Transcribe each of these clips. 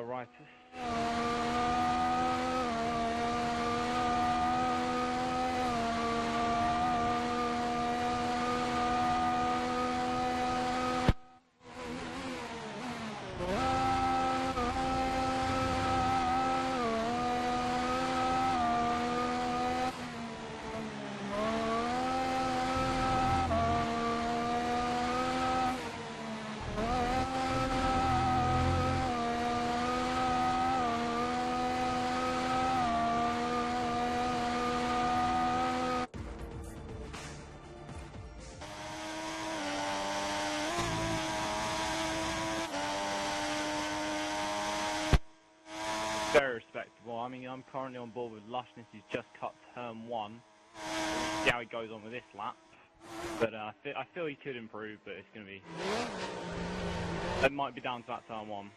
well, right. Very respectable. I mean, I'm currently on board with Lushness. He's just cut turn 1. See how he goes on with this lap. But I feel he could improve, but it's going to be... It might be down to that turn 1.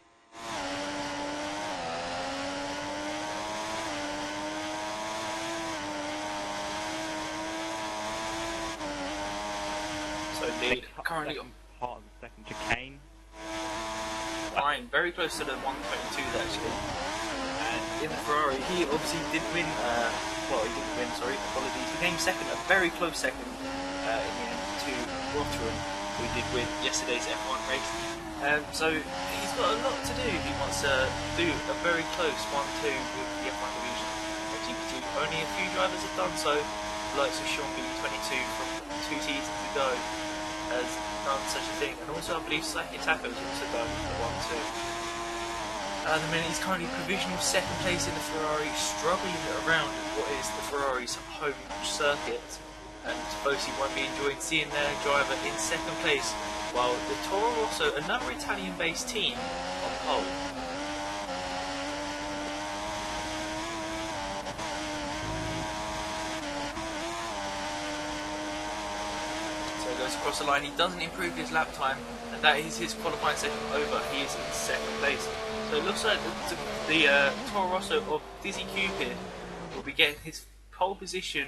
So indeed, currently on part of the second chicane. fine, very close to the 122s actually. And in the Ferrari, he obviously did win. Well, he didn't win. Sorry, apologies. He came second, a very close second in the end to Rotterdam, who did win yesterday's F1 race. So he's got a lot to do. He wants to do a very close 1-2 with the F1 division at GP2. Only a few drivers have done so. The likes of Sean B22 from 2 seasons ago has done such a thing, and also I believe Saki Taka has also done the 1-2. At the minute he's currently provisional second place in the Ferrari, struggling around what is the Ferrari's home circuit, and Bosi won't be enjoying seeing their driver in second place, while the Toro Rosso, another Italian-based team, on pole. So he goes across the line, he doesn't improve his lap time, and that is his qualifying session over. He is in second place. So it looks like the Toro Rosso of Dizzy Cupid will be getting his pole position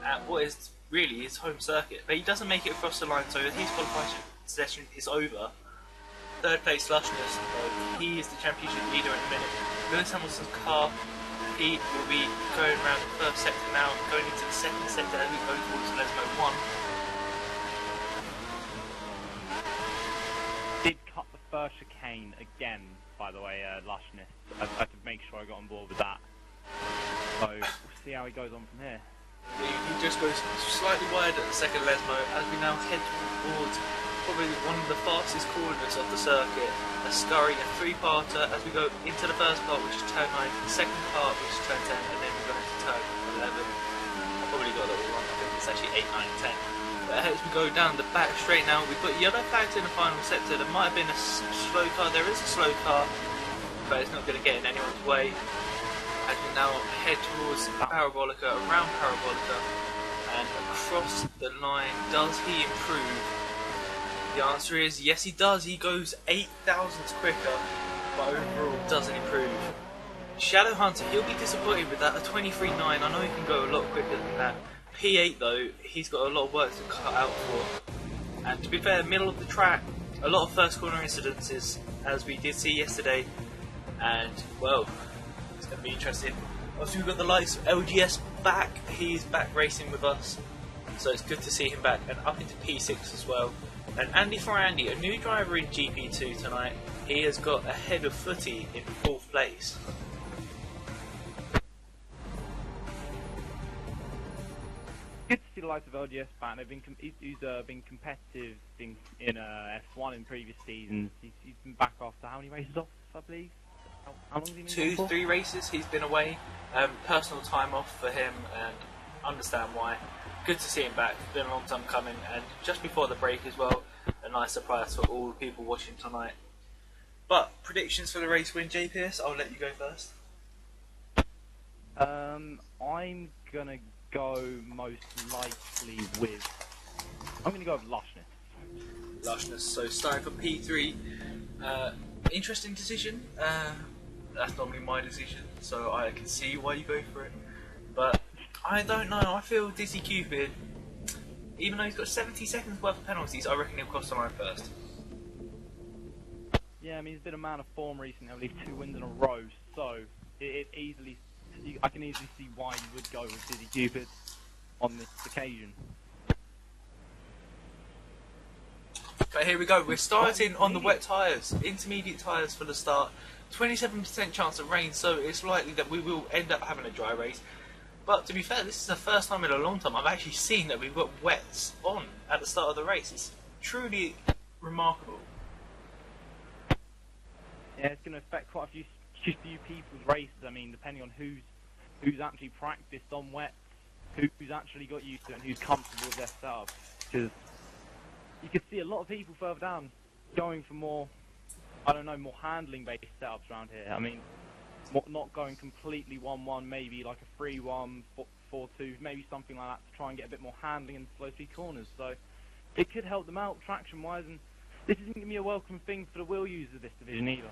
at what is really his home circuit. But he doesn't make it across the line, so his qualifying session is over. Third place Lushness, he is the championship leader at the minute. Lewis Hamilton's car, he will be going around the first sector now, going into the second sector as we go towards Lesmo 1. Did cut the first chicane again, by the way, Lushness. I had to make sure I got on board with that. So we'll see how he goes on from here. He just goes slightly wide at the second Lesmo as we now head towards probably one of the fastest corners of the circuit. A scurry, a three-parter as we go into the first part, which is turn 9, the second part, which is turn 10, and then we go into turn 11. I probably got that all wrong, I think it's actually 8, 9, 10. But as we go down the back straight now, we've got yellow flags in the final sector. There might have been a slow car, there is a slow car, but it's not going to get in anyone's way. As we now head towards Parabolica, around Parabolica, and across the line. Does he improve? The answer is yes, he does. He goes 8 thousandths quicker, but overall doesn't improve. Shadow Hunter, he'll be disappointed with that. A 23.9. I know he can go a lot quicker than that. P8 though, he's got a lot of work to cut out for. And to be fair, middle of the track, a lot of first corner incidences, as we did see yesterday. And well, it's going to be interesting. Also, we've got the likes of LGS back. He's back racing with us, so it's good to see him back, and up into P6 as well. And Andy for Andy, a new driver in GP2 tonight. He has got ahead of Footy in 4th place. Good to see the likes of LGS back. He's been competitive in F1 in previous seasons. He's been back after how many races off, I believe? How long has he been 2, 3 races he's been away. Personal time off for him, and understand why. Good to see him back. It's been a long time coming, and just before the break as well, a nice surprise for all the people watching tonight. But predictions for the race win, JPS. I'll let you go first. I'm gonna go most likely with. I'm gonna go with Lushness. Lushness. So starting from P3. Interesting decision. That's normally my decision, so I can see why you go for it. But I don't know. I feel Dizzy Cupid, even though he's got 70 seconds worth of penalties, I reckon he'll cross the line first. Yeah, I mean, he's been a man of form recently. I believe 2 wins in a row, so I can easily see why you would go with Dizzy Cupid on this occasion. But here we go, we're starting on the wet tyres, intermediate tyres for the start, 27% chance of rain, so it's likely that we will end up having a dry race. But to be fair, this is the first time in a long time I've actually seen that we've got wets on at the start of the race. It's truly remarkable. Yeah, it's going to affect quite a few people's races. I mean, depending on who's actually practiced on wet, who's actually got used to it, and who's comfortable with their setup. Because you could see a lot of people further down going for more, I don't know, more handling-based setups around here. I mean, not going completely 1-1, maybe like a 3-1, 4-2, maybe something like that to try and get a bit more handling in slow speed corners. So it could help them out traction-wise, and this isn't going to be a welcome thing for the wheel users of this division either.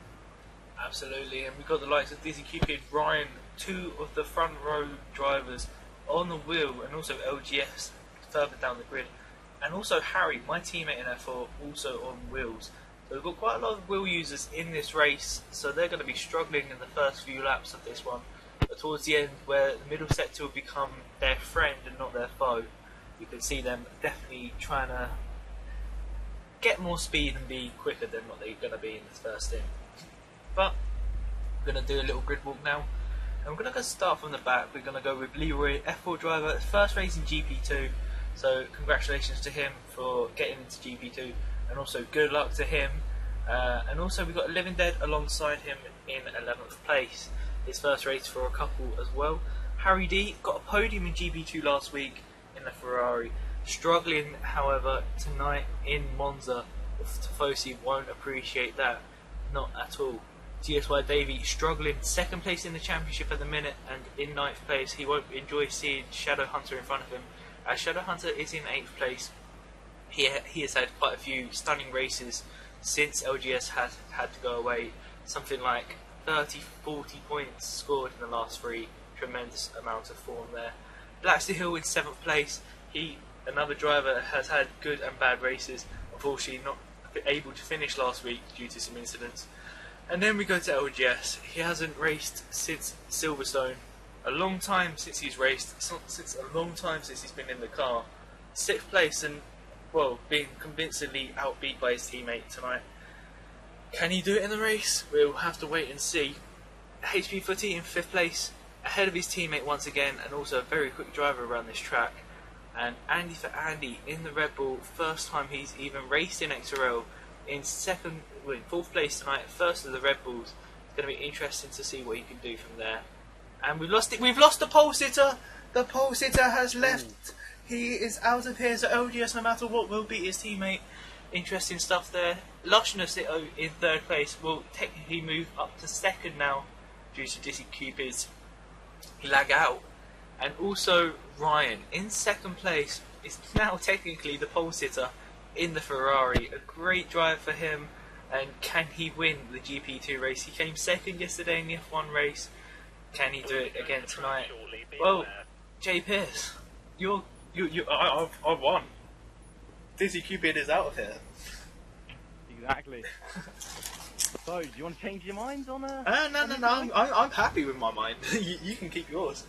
Absolutely, and we've got the likes of Dizzy Cupid, Ryan, 2 of the front row drivers on the wheel, and also LGS further down the grid, and also Harry, my teammate in F4, also on wheels. So we've got quite a lot of wheel users in this race, so they're going to be struggling in the first few laps of this one. But towards the end, where the middle sector will become their friend and not their foe, you can see them definitely trying to get more speed and be quicker than what they're going to be in this first stint. But we're going to do a little grid walk now, and we're going to start from the back. We're going to go with Leroy, F4 driver, first race in GP2, so congratulations to him for getting into GP2, and also good luck to him. And also we've got Living Dead alongside him in 11th place, his first race for a couple as well. Harry D got a podium in GP2 last week in the Ferrari, struggling however tonight in Monza. Tifosi won't appreciate that, not at all. GSY Davey struggling, second place in the championship at the minute, and in 9th place. He won't enjoy seeing Shadow Hunter in front of him, as Shadow Hunter is in 8th place. He has had quite a few stunning races since LGS had to go away, something like 30-40 points scored in the last 3, tremendous amount of form there. Blackster Hill in 7th place. Another driver, has had good and bad races, unfortunately not able to finish last week due to some incidents. And then we go to LGS. He hasn't raced since Silverstone. A long time since he's raced, since a long time since he's been in the car. 6th place, and well, being convincingly outbeat by his teammate tonight. Can he do it in the race? We'll have to wait and see. HP Footy in 5th place, ahead of his teammate once again, and also a very quick driver around this track. And Andy for Andy in the Red Bull, first time he's even raced in XRL, in 4th place tonight, first of the Red Bulls. It's going to be interesting to see what he can do from there. And we've lost the pole sitter. The pole sitter has left. He is out of here, so LGS, no matter what, will beat his teammate. Interesting stuff there. Lushness in 3rd place will technically move up to 2nd now due to Dizzy Cupid's lag out. And also Ryan in 2nd place is now technically the pole sitter in the Ferrari. A great drive for him, and can he win the GP2 race? He came 2nd yesterday in the F1 race. Can he do it again tonight? Well, Jay Pearce, I've won. Dizzy Cupid is out of here. Exactly. So, do you want to change your minds on a? No. I'm happy with my mind. you can keep yours.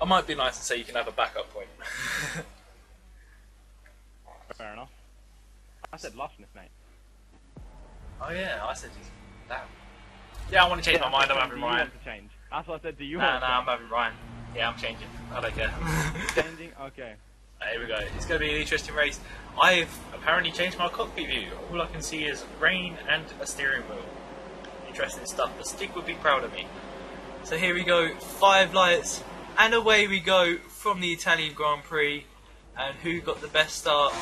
I might be nice and say you can have a backup point. Fair enough. I said lushness, mate. Oh yeah, I said damn. Yeah, I want to change my mind. I'm having Ryan. Want to change? That's what I said. Do you? Nah, I'm having Ryan. Yeah, I'm changing. I don't care. Changing? Okay. Here we go. It's going to be an interesting race. I've apparently changed my cockpit view. All I can see is rain and a steering wheel. Interesting stuff. The stick would be proud of me. So here we go. 5 lights. And away we go from the Italian Grand Prix. And who got the best start?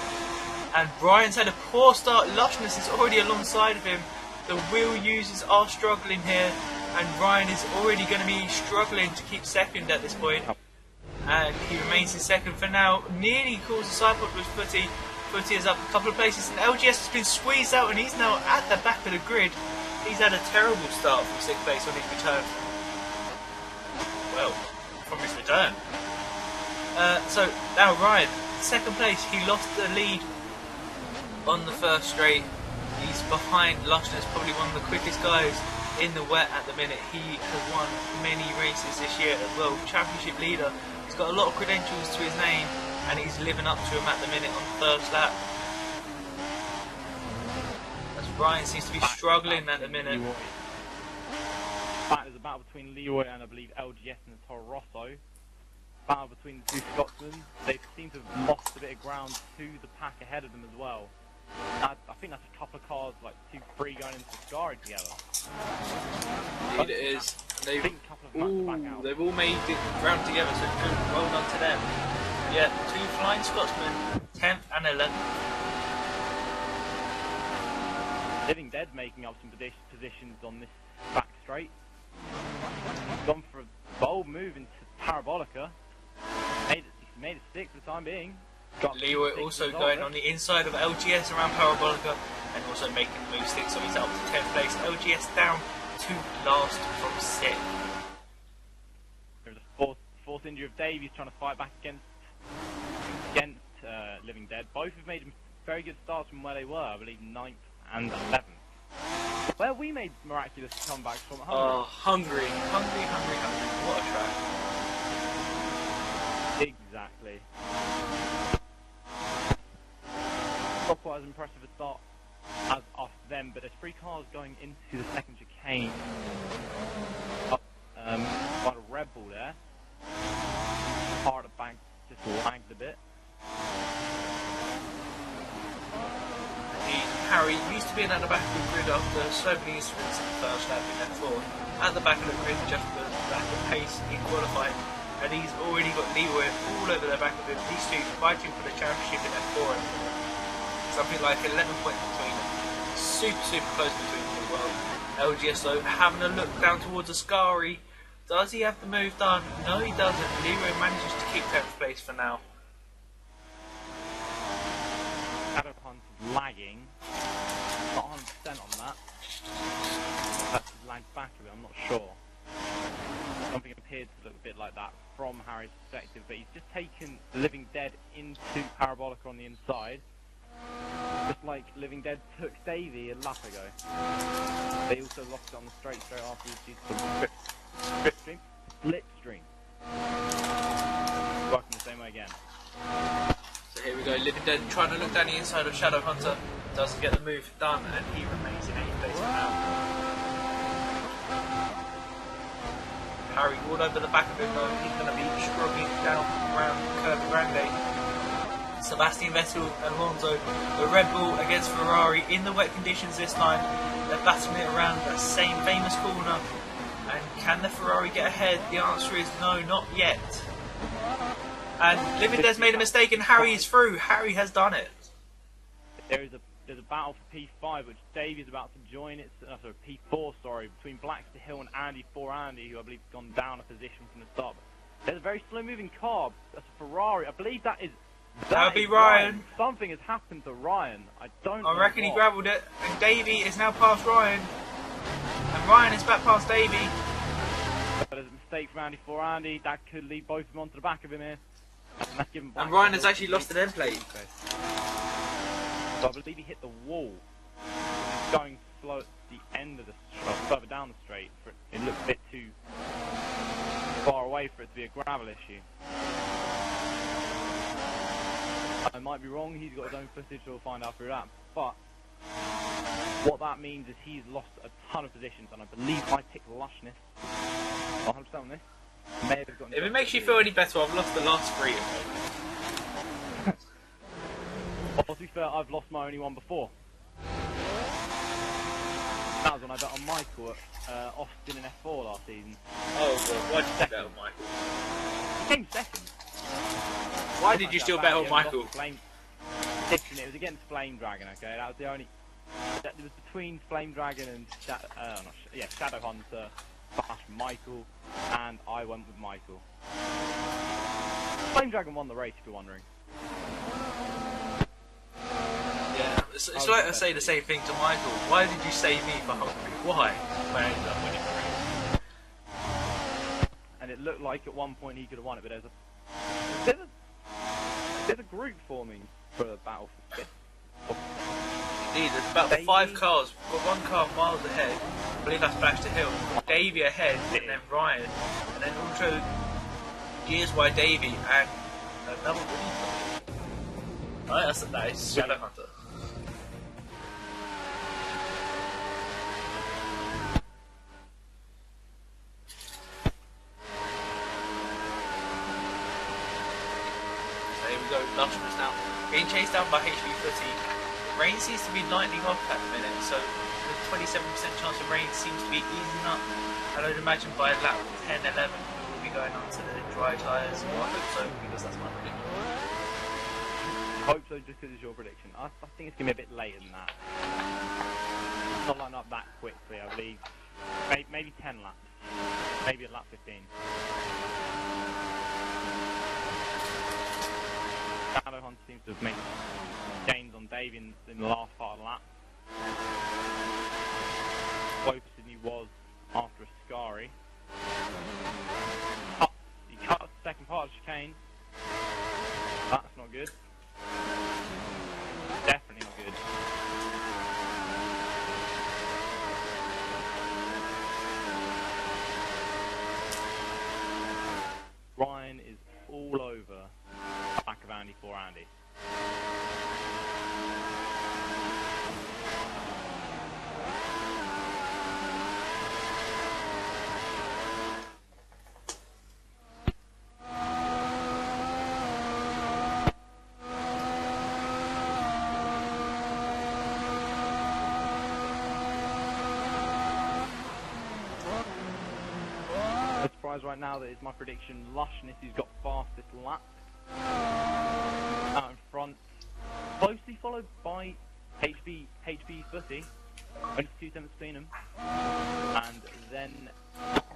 And Ryan's had a poor start. Lushness is already alongside of him. The wheel users are struggling here. And Ryan is already going to be struggling to keep 2nd at this point. And he remains in 2nd for now. Nearly caused a side pod with Footy. Footy is up a couple of places. And LGS has been squeezed out, and he's now at the back of the grid. He's had a terrible start from 6th place on his return. Well, from his return. So now Ryan, second place. He lost the lead on the first straight. He's behind Lushness, probably one of the quickest guys in the wet at the minute. He has won many races this year as well. Championship leader. He's got a lot of credentials to his name, and he's living up to him at the minute on the first lap. As Ryan seems to be struggling at the minute. There's a battle between Leroy and I believe LGS and Toro Rosso. Battle between the two Scotsmen. They seem to have lost a bit of ground to the pack ahead of them as well. I think that's a couple of cars, like 2-3 going into Scari together. Indeed it is. They've all made it round together, so good. Well done to them. Yeah, two flying Scotsmen, 10th and 11th. Living Dead making up some positions on this back straight. Gone for a bold move into Parabolica. Made it 6 for the time being. Leroy also going on the inside of LGS around Parabolica and also making the move 6, so he's up to 10th place. LGS down to last from 6th. There's a fourth injury of Davies trying to fight back against Living Dead. Both have made very good starts from where they were, I believe 9th and 11th. Where we made miraculous comebacks from Hungary. Hungary. What a track. Exactly. Not quite as impressive a start as after them, but there's 3 cars going into the second chicane. Quite a Red Bull there. Car at the back just lagged a bit. Harry used to be at the back of the grid after so many incidents in the first lap in F4. At the back of the grid just for lack of pace in qualifying, and he's already got Leroy all over the back of him. These two fighting for the championship in F4. Something like 11 points between them. Super close between them as well. LGS though having a look down towards Ascari. Does he have the move done? No, he doesn't. Leroy manages to keep 10th place for now. Shadow Hunt is lagging. Not 100% on that. That's lagged back a bit, I'm not sure. Something appeared to look a bit like that from Harry's perspective, but he's just taken the Living Dead into Parabolica on the inside. Just like Living Dead took Davey a lap ago. They also lost it on the straight afterwards due to the slipstream. Working the same way again. So here we go, Living Dead trying to look down the inside of Shadow Hunter. Doesn't get the move done, and he remains in 8th place for now. Harry all over the back of him though. He's going to be struggling down around Curva Grande. Sebastian Vettel and Alonso, the Red Bull against Ferrari in the wet conditions this time. They're battling it around that same famous corner. And can the Ferrari get ahead? The answer is no, not yet. And Living Dead's made a mistake and Harry is through. Harry has done it. There's a battle for P5 which Davey is about to join. It's P4, sorry, between Blackster Hill and Andy for Andy, who I believe has gone down a position from the start. There's a very slow moving car. That's a Ferrari. I believe that would be Ryan. Something has happened to Ryan. I reckon he gravelled it, and Davey is now past Ryan. And Ryan is back past Davey. But there's a mistake from Andy for Andy. That could lead both of them onto the back of him here. And Ryan has actually lost an end plate. So I believe he hit the wall. He's going slow at the end of the straight, further down the straight. It looks a bit too far away for it to be a gravel issue. I might be wrong, he's got his own footage, so we'll find out through that. But what that means is he's lost a ton of positions, and I believe I picked Lushness. 100% on this. May have gotten if it makes you feel any better, I've lost the last 3 of them. Well, to be fair, I've lost my only one before. That was when I bet on Michael at Austin in F4 last season. Oh, well, why did you bet on Michael? He came second. Why did you still bet on Michael? It was against Flame Dragon, okay? That was the only... It was between Flame Dragon and Shadow Hunter / Michael, and I went with Michael. Flame Dragon won the race, if you're wondering. Yeah, it's like I say the same thing to Michael. Why did you save me for Hungary? Why? I ended up winning the race. And it looked like at one point he could have won it, but there's a There's a group forming for the battle for fifth. Indeed, there's about 5 cars. We've got one car miles ahead. I believe that's Flash to Hill. Davey ahead, and then Ryan. And then also Gears Y Davey and another one. Alright, that is Shadow Hunter. So here we go, Lushness now. Getting chased down by HB Footy. Rain seems to be lightening off at the minute, so the 27% chance of rain seems to be easing up. And I'd imagine by lap 10, 11 we'll be going on to the dry tyres. Well, I hope so, because that's my prediction. Hope so, just because it's your prediction. I think it's going to be a bit later than that. It's not lining up that quickly, I believe. Maybe 10 laps. Maybe at lap 15. Shadow Hunter seems to have made gains on Dave in the last part of the lap. Closer than he was after a Scari. He cut the second part of the chicane. That's not good. Definitely not good. Ryan is all over the back of Andy for Andy. Right now, that is my prediction. Lushness, who's got fastest lap out in front, closely followed by HB Footy, only 2 seconds between them, and then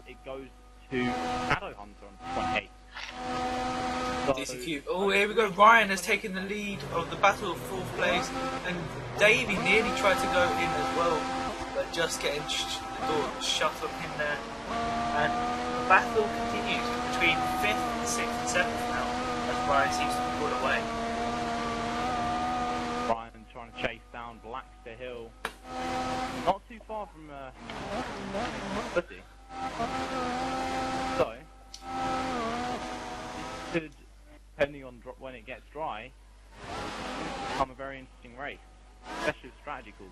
it goes to Shadow Hunter on 28. So, DCQ. Oh, here we go. Ryan has taken the lead of the battle of 4th place, and Davey nearly tried to go in as well, but just getting the door shut up in there. And the battle continues between 5th, 6th and 7th now, as Ryan seems to be pulled away. Ryan trying to chase down Blackster Hill. Not too far from Footy. So, this could, depending on when it gets dry, become a very interesting race, especially with strategy calls.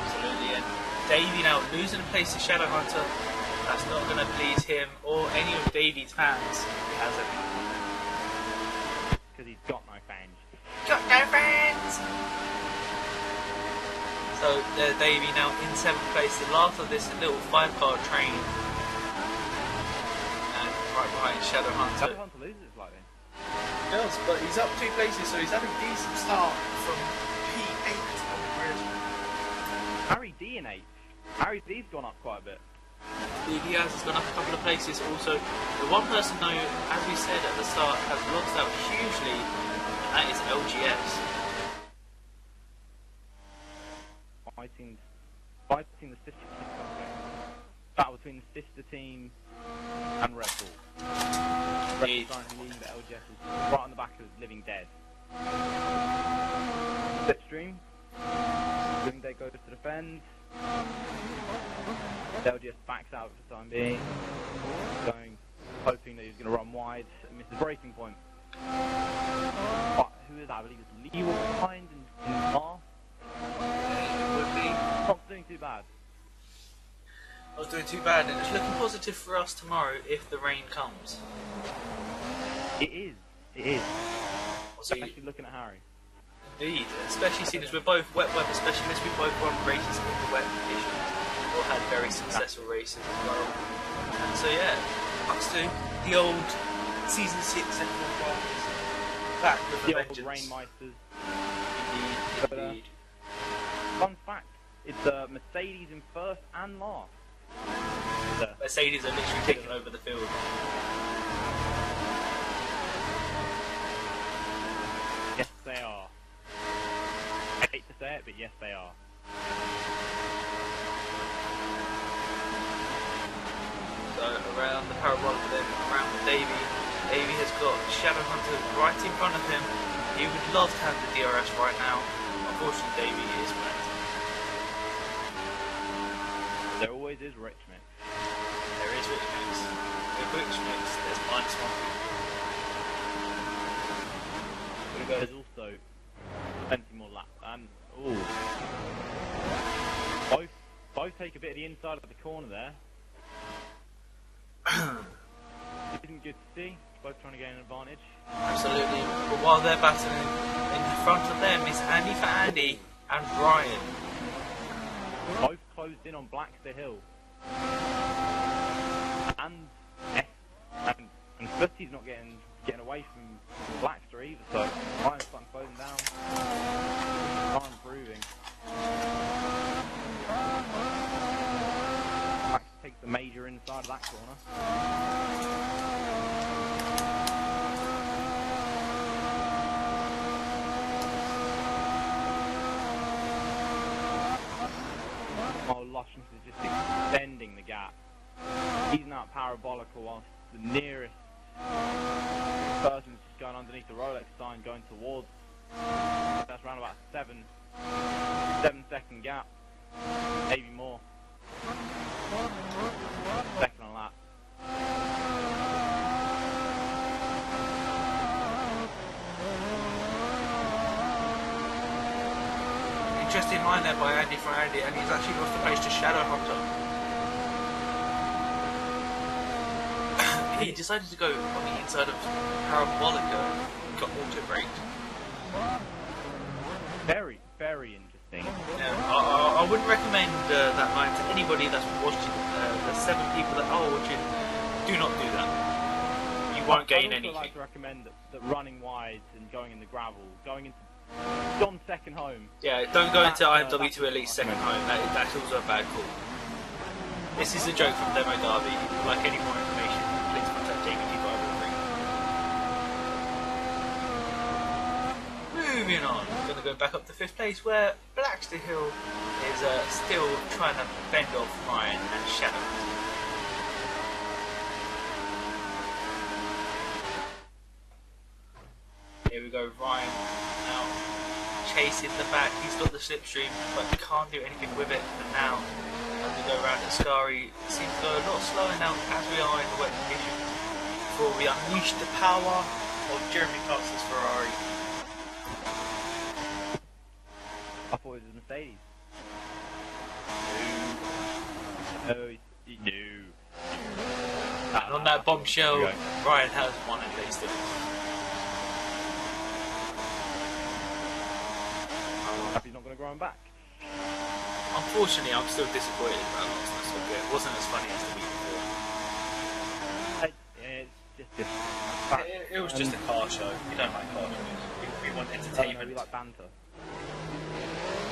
Absolutely, and Davey now losing a place to Shadow Hunter. That's not going to please him or any of Davey's fans. He hasn't. Because he's got no fans. Got no fans! So Davey now in 7th place, the last of this little 5-car train. And right behind Shadow Hunter. Shadow Hunter loses slightly. He does, but he's up 2 places, so he's had a decent start from P8 on the grid. Harry D in 8th. Harry D's gone up quite a bit. He has gone up a couple of places. Also, the one person though, as we said at the start, has lost out hugely, and that is LGS. Fighting the sister team. Battle between the sister team and Red Bull. Red Bull's trying to leave, but LGS is right on the back of Living Dead. Slipstream. Living Dead goes to defend. LGS backs out for the time being, hoping that he's going to run wide and miss the breaking point. But who is that? I believe it's Lee behind in last. Would be. Not doing too bad. Not doing too bad, and it's looking positive for us tomorrow if the rain comes. It is. Especially looking at Harry. Indeed, especially seeing as we're both wet weather specialists, we both run races in the wet conditions, or had very successful races as well. And so yeah, us two, the old season 6 F1 drivers, back with the vengeance. Old Rainmeisters. Indeed. Fun fact, it's Mercedes in 1st and last. Mercedes are literally taking over the field. Yes, they are. I hate to say it, but yes, they are. So around the parabolic, then around with Davey, Davey has got Shadowhunter right in front of him. He would love to have the DRS right now. Unfortunately, Davey is wet. There always is rich mix. There is rich mix. With rich mix, there's -1. There's also plenty more laps. And both take a bit of the inside of the corner there. It isn't good to see. Both trying to gain an advantage. Absolutely. But while they're battling, in front of them is Andy for Andy and Brian. Both closed in on Blackster Hill. And Footy's not getting away from Blackster either, so Brian's starting closing down. Are improving. Blackster takes the major inside of that corner. Lushness is just extending the gap. He's now parabolical whilst the nearest person is just going underneath the Rolex sign going towards. That's around about a 7-second gap. Maybe more. Second on lap. Interesting line there by Andy for Andy, and he's actually lost the pace to Shadowhunter. He decided to go on the inside of Parabolica and got auto braked. Very, very interesting. Yeah, I wouldn't recommend that line to anybody that's watching. The 7 people that are watching, do not do that. You won't gain anything. I'd also like to recommend that running wide and going in the gravel, going into John's second home. Yeah, don't go into IMW2 Elite's second home. That's also a bad call. This is a joke from Demo Derby. If you'd like any more information, please contact JBT503. Moving on, we're going to go back up to 5th place where Blackster Hill is still trying to fend off Ryan and Shadow. Here we go, Ryan now chasing the back. He's got the slipstream, but can't do anything with it for now. As we go around Ascari, it seems to go a lot slower now as we are in the wet conditions. Before we unleash the power of Jeremy Clarkson's Ferrari. I thought it was a Mercedes. No. And on that bombshell, Ryan has won and placed it. He's not going to grow him back. Unfortunately, I'm still disappointed about last night's video. It wasn't as funny as the week before. It was just a car show. We don't like car shows. We want entertainment. We like banter.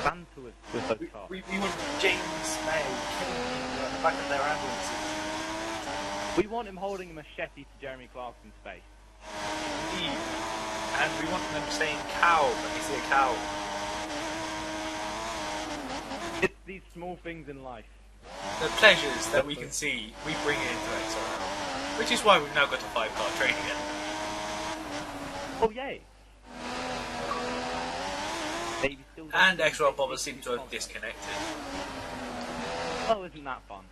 Banter with those cars. We want James May killing people at the back of their ambulances. We want him holding a machete to Jeremy Clarkson's face. Indeed. And we want them saying cow when they see a cow. It's these small things in life. The pleasures that we can see, we bring it into XRL. Which is why we've now got a 5-car train again. Oh yay! And XRL bombers seem to have disconnected. Oh, isn't that fun?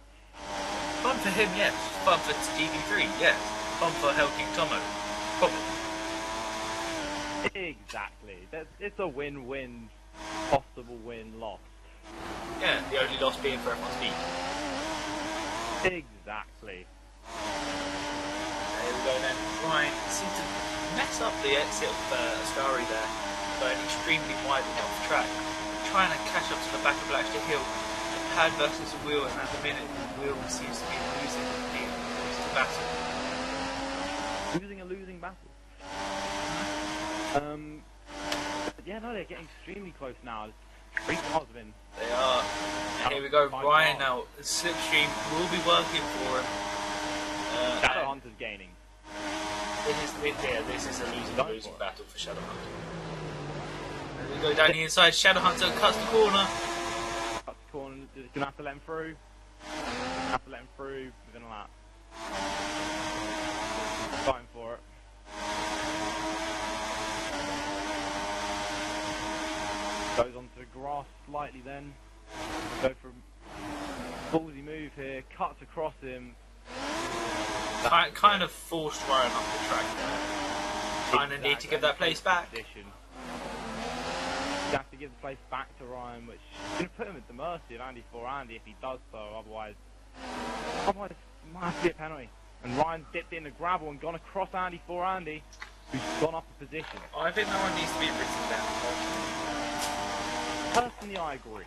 Fun for him, yes. Fun for GP3, yes. Fun for Hell King Tomo. Probably. Exactly. It's a win-win, possible win-loss. Yeah, the only loss being for F1 Speed. Exactly. There we go then. Ryan seemed to mess up the exit of Ascari there, going extremely wide and off track, trying to catch up to the back of Blackster Hill. The pad versus the wheel, and at the minute the wheel seems to be losing the battle. Losing a losing battle. Yeah, no, they're getting extremely close now. 3 cars have been. They are. And here we go, Ryan now. The slipstream will be working for him. Shadowhunter's gaining. This is a losing battle for Shadowhunter. As we go down the inside, Shadowhunter cuts the corner. Cuts the corner, just gonna have to let him through. Have to let him through within a lap. Going for it. grass slightly then. Go for a ballsy move here, cuts across him. Kind of forced Ryan up the track there. Kind of need to give that place back. Position. You have to give the place back to Ryan, which is going to put him at the mercy of Andy for Andy if he does so. Otherwise, it might be a penalty. And Ryan dipped in the gravel and gone across Andy for Andy, who's gone up a position. I think that one needs to be written down. Personally, I agree.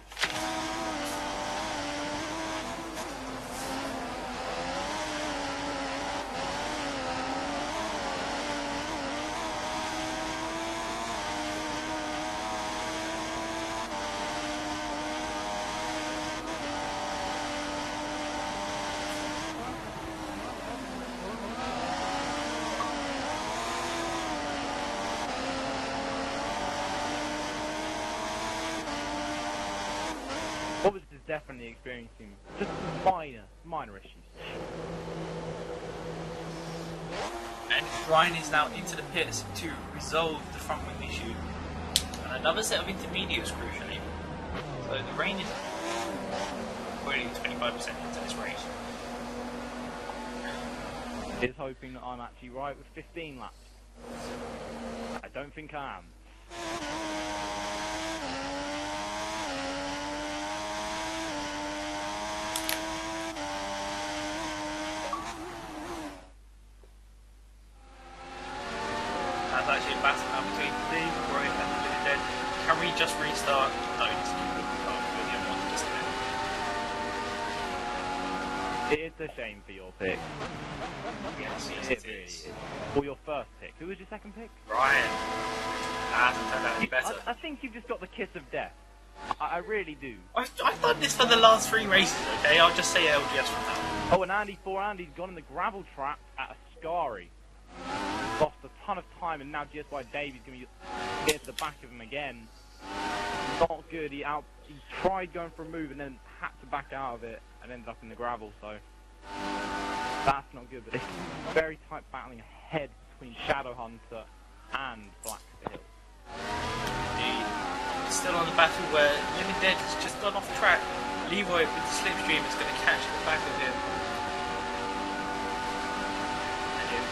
Bobbitt is definitely experiencing just minor issues. And Ryan is now into the pits to resolve the front wing issue. And another set of intermediates crucially. So the rain is already 25% into this race. Is hoping that I'm actually right with 15 laps. I don't think I am. Actually battle now between Leroy and Dead. Can we just restart? No, it's the other one just there. It's a shame for your pick. Yes, It really is. Or your first pick. Who was your second pick? Ryan. That hasn't turned out any better. I think you've just got the kiss of death. I really do. I've done this for the last 3 races, okay? I'll just say LGS from now. Oh, and Andy's gone in the gravel trap at Ascari. Lost a ton of time, and now GSY Davies going to get to the back of him again. Not good. He tried going for a move and then had to back out of it and ended up in the gravel. So that's not good. But it's very tight battling ahead between Shadowhunter and Black Hill. Still on the battle where Living Dead has just gone off track. Leroy with the slipstream is going to catch the back of him.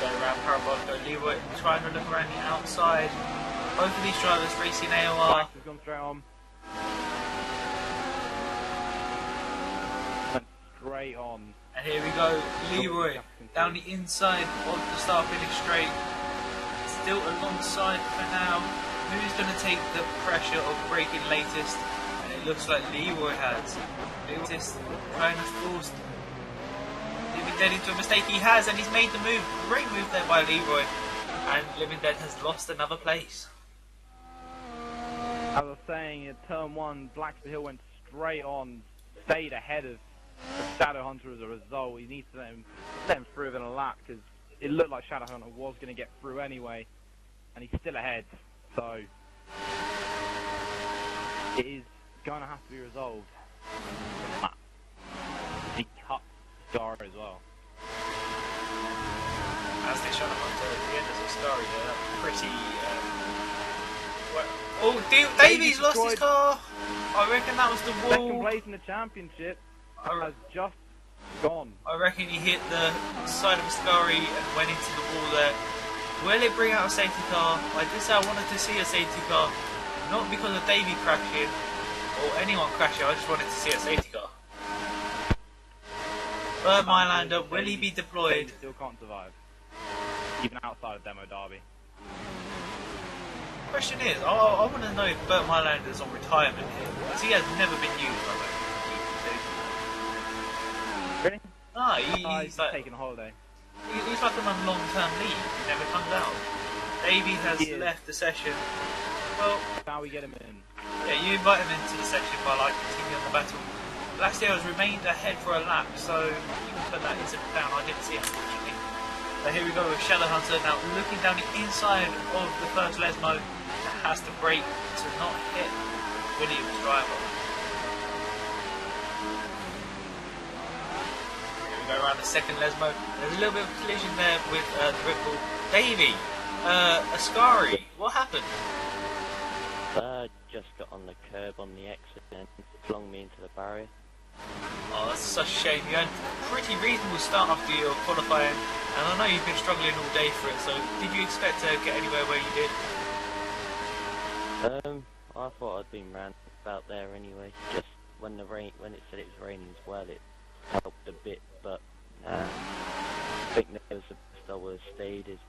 Go around Parabolico, Leroy trying to look around the outside. Both of these drivers racing AOR. Black has gone straight on. Went straight on. And here we go, Leroy down the inside of the start finish straight. Still alongside for now. Who's going to take the pressure of braking latest? And it looks like Leroy has. Leroy is trying to force Living Dead into a mistake. He has, and he's made the move. Great move there by Leroy. And Living Dead has lost another place. As I was saying, in turn 1, Blackstone Hill went straight on, stayed ahead of Shadowhunter as a result. He needs to let him through within a lap, because it looked like Shadowhunter was going to get through anyway, and he's still ahead. So it is going to have to be resolved. He cut Star as well. As they shot him onto the end of Scary there, pretty. Oh, Davies lost his car! I reckon that was the wall. Second place in the championship has just gone. I reckon he hit the side of Scary and went into the wall there. Will it bring out a safety car? I did say I wanted to see a safety car. Not because of Davey crashing or anyone crashing, I just wanted to see a safety car. Bert Mylander, will he be deployed? He still can't survive. Even outside of Demo Derby. Question is, I want to know if Bert Mylander is on retirement here, because he has never been used. Really? Ah, he's like taking a holiday. He's like on a long-term leave. He never comes out. Davey has left the session. Well, now we get him in. Yeah, you invite him into the session while I continue on the battle. Last year has remained ahead for a lap, so you can put that incident down. I didn't see it, unfortunately. But here we go with Shadowhunter now looking down the inside of the first Lesmo. That has to brake to not hit Williams' driver. Go around the second Lesmo. There's a little bit of collision there with the Red Bull. Davey, Ascari, what happened? just got on the curb on the exit and flung me into the barrier. Oh, that's such a shame. You had a pretty reasonable start after your qualifying, and I know you've been struggling all day for it, so did you expect to get anywhere where you did? I thought I'd been round about there anyway. Just when it said it was raining as well, it helped a bit, but I think that was the best I would have stayed is.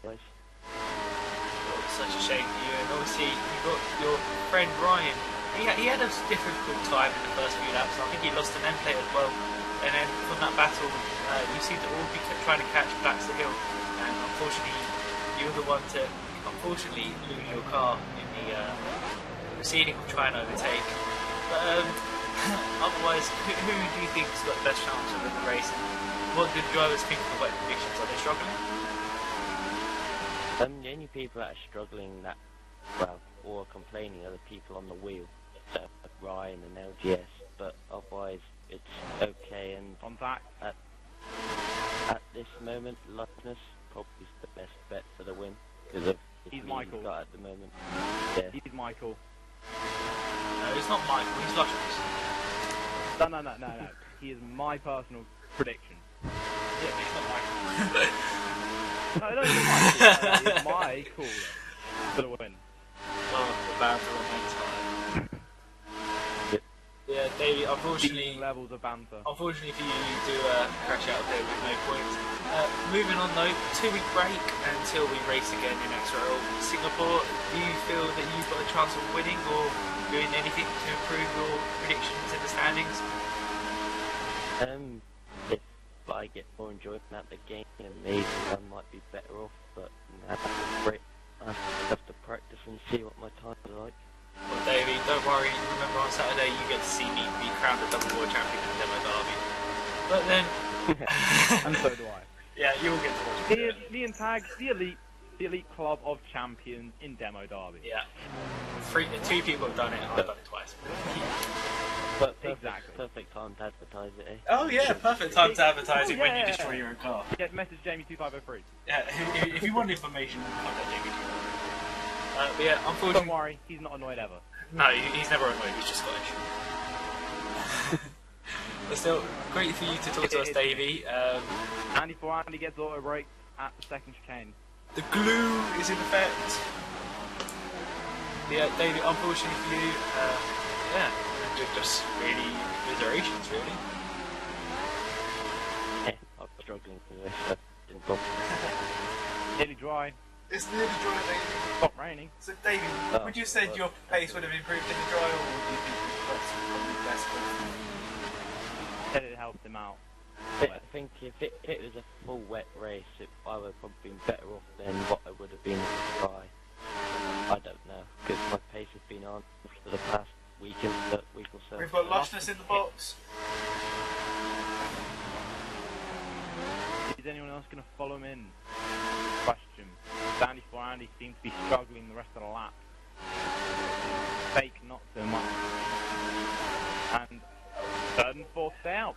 Anyways. Oh, it's such a shame for you, and obviously you got your friend Ryan. He had a difficult time in the first few laps. I think he lost an end plate as well. And then from that battle, you seem to all be trying to catch Blacks the Hill. And unfortunately, you were the one to lose your car in the proceeding of trying to overtake. But otherwise, who do you think's got the best chance of winning the race? And what do the drivers think of the wet conditions? Are they struggling? The only people that are struggling or complaining are the people on the wheel. So Ryan and LGS, but otherwise it's okay. And Contact. At this moment, Luckness probably is the best bet for the win because of the He's lead Michael. he's got at the moment. Yeah. He's Michael. No, he's not Michael. He's Luscious. No. He is my personal prediction. Yeah, he's not Michael. No, he's Michael. He's my caller for the win. Oh, the banter remains high. Yeah, Davey, unfortunately, Levels of banter. Unfortunately for you, you do crash out there with no points. Moving on though, 2-week break until we race again in XRL Singapore. Do you feel that you've got a chance of winning or doing anything to improve your predictions in the standings? If I get more enjoyment out the game, then maybe I might be better off. But that's great. I have to practice and see what my times are like. Well, Davey, don't worry. Remember, on Saturday you get to see me be crowned a double world champion in Demo Derby. But then, And so do I. yeah, you'll get to watch. The Intag, the elite club of champions in Demo Derby. Yeah, two people have done it. I've done it twice. But perfect time to advertise it, eh? Oh yeah, perfect time to advertise it when you destroy your own car. Yes, message Jamie2503. Yeah, if you want information, contact Jamie. But yeah, unfortunately... Don't worry, he's not annoyed ever. No, he's never annoyed, he's just Scottish. But still, great for you to talk to us, Davey. Andy gets auto brake at the second chicane. The glue is in effect. Yeah, Davey, unfortunately for you, yeah, just really miserations, really. Yeah, I'm struggling with this, so didn't bother. Nearly dry. It's nearly dry, Davey. Stopped raining. So, Davey, would you say your pace would have improved in the dry, or would you think it was probably less good? Said it helped him out. I think if it was a full wet race, I would have probably been better off than what I would have been dry. I don't know, because my pace has been on for the past week or so. We've got Lushness in the box. Is anyone else going to follow him in? Question. Sandy for Andy seems to be struggling the rest of the lap. Fake not so much. And third and fourth out.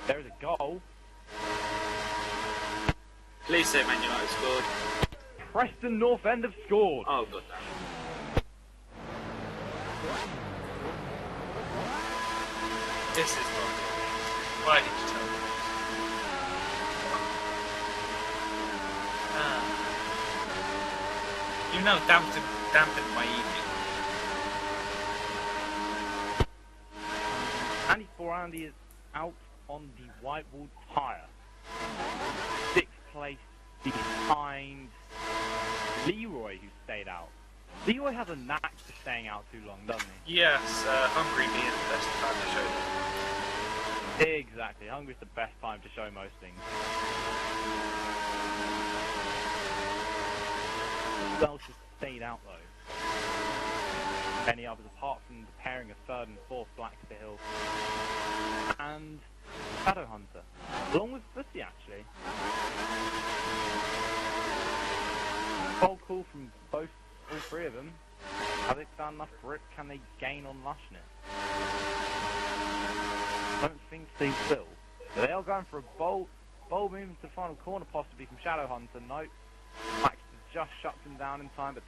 There's a goal. Please say Man United scored. Preston North End have scored. Oh, god damn. This is not good. Why did you tell me? You now dampened my evening. Andy for Andy is out on the white-walled tyre. 6th place behind Leroy, who stayed out. Leroy has a knack for staying out too long, doesn't he? Yes, Hungary being the best time to show them. Exactly. Hungary's the best time to show most things. Who else has stayed out, though? Many others, apart from the pairing of third and fourth, Blacks the Hill and Shadowhunter, along with Fussy, actually. Cold call from all three of them. Have they found enough grip? Can they gain on Lushness? I don't think they will. But they are going for a bold move into the final corner, possibly from Shadowhunter. Nope. Max just shuts him down in time, but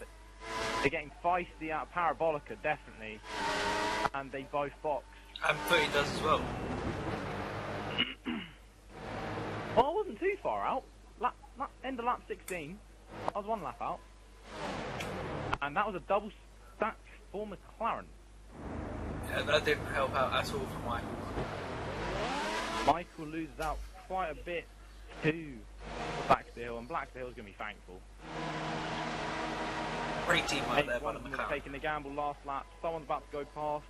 They're getting feisty out of Parabolica, definitely. And they both box. And 30 does as well. Well, I wasn't too far out. End of lap 16. I was 1 lap out. And that was a double stack for McLaren. Yeah, that didn't help out at all for Michael. Michael loses out quite a bit to Blacksteel, and Blacksteel's going to be thankful. Great team right there by the McLaren. Taking the gamble last lap. Someone's about to go past.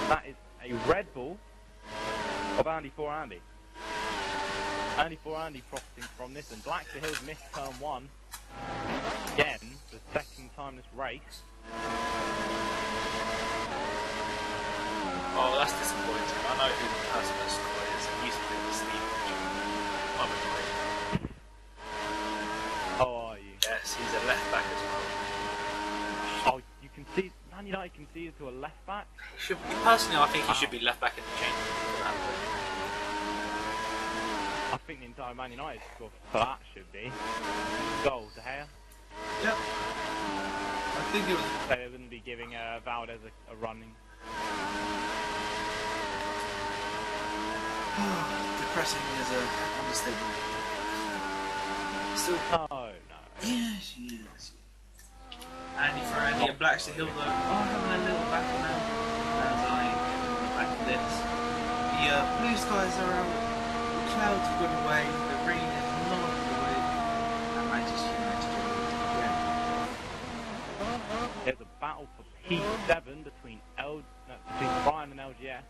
That is a Red Bull of Andy for Andy. Andy for Andy profiting from this, and Blackstill's missed turn 1 again, the second time this race. Oh, that's disappointing. I know who the person that scored is. It used to be the Steve. I'm annoyed. How are you? Yes, he's a left back as well. Oh, you can see, Man United conceded to a left back. Personally, I think he should be left back in the change. I think the entire Man United score for that should be goal to Gea. Yep. I think it was. So they wouldn't be giving Valdez a running. Depressing is an understatement. Still. Oh no. Yes, yes. Andy for Andy and Blacksteel though are having a little battle now. As I back to this. The blue skies are out, the clouds have gone away, the rain is not away, and Manchester United again. There's a battle for P7 between Ryan and LGS.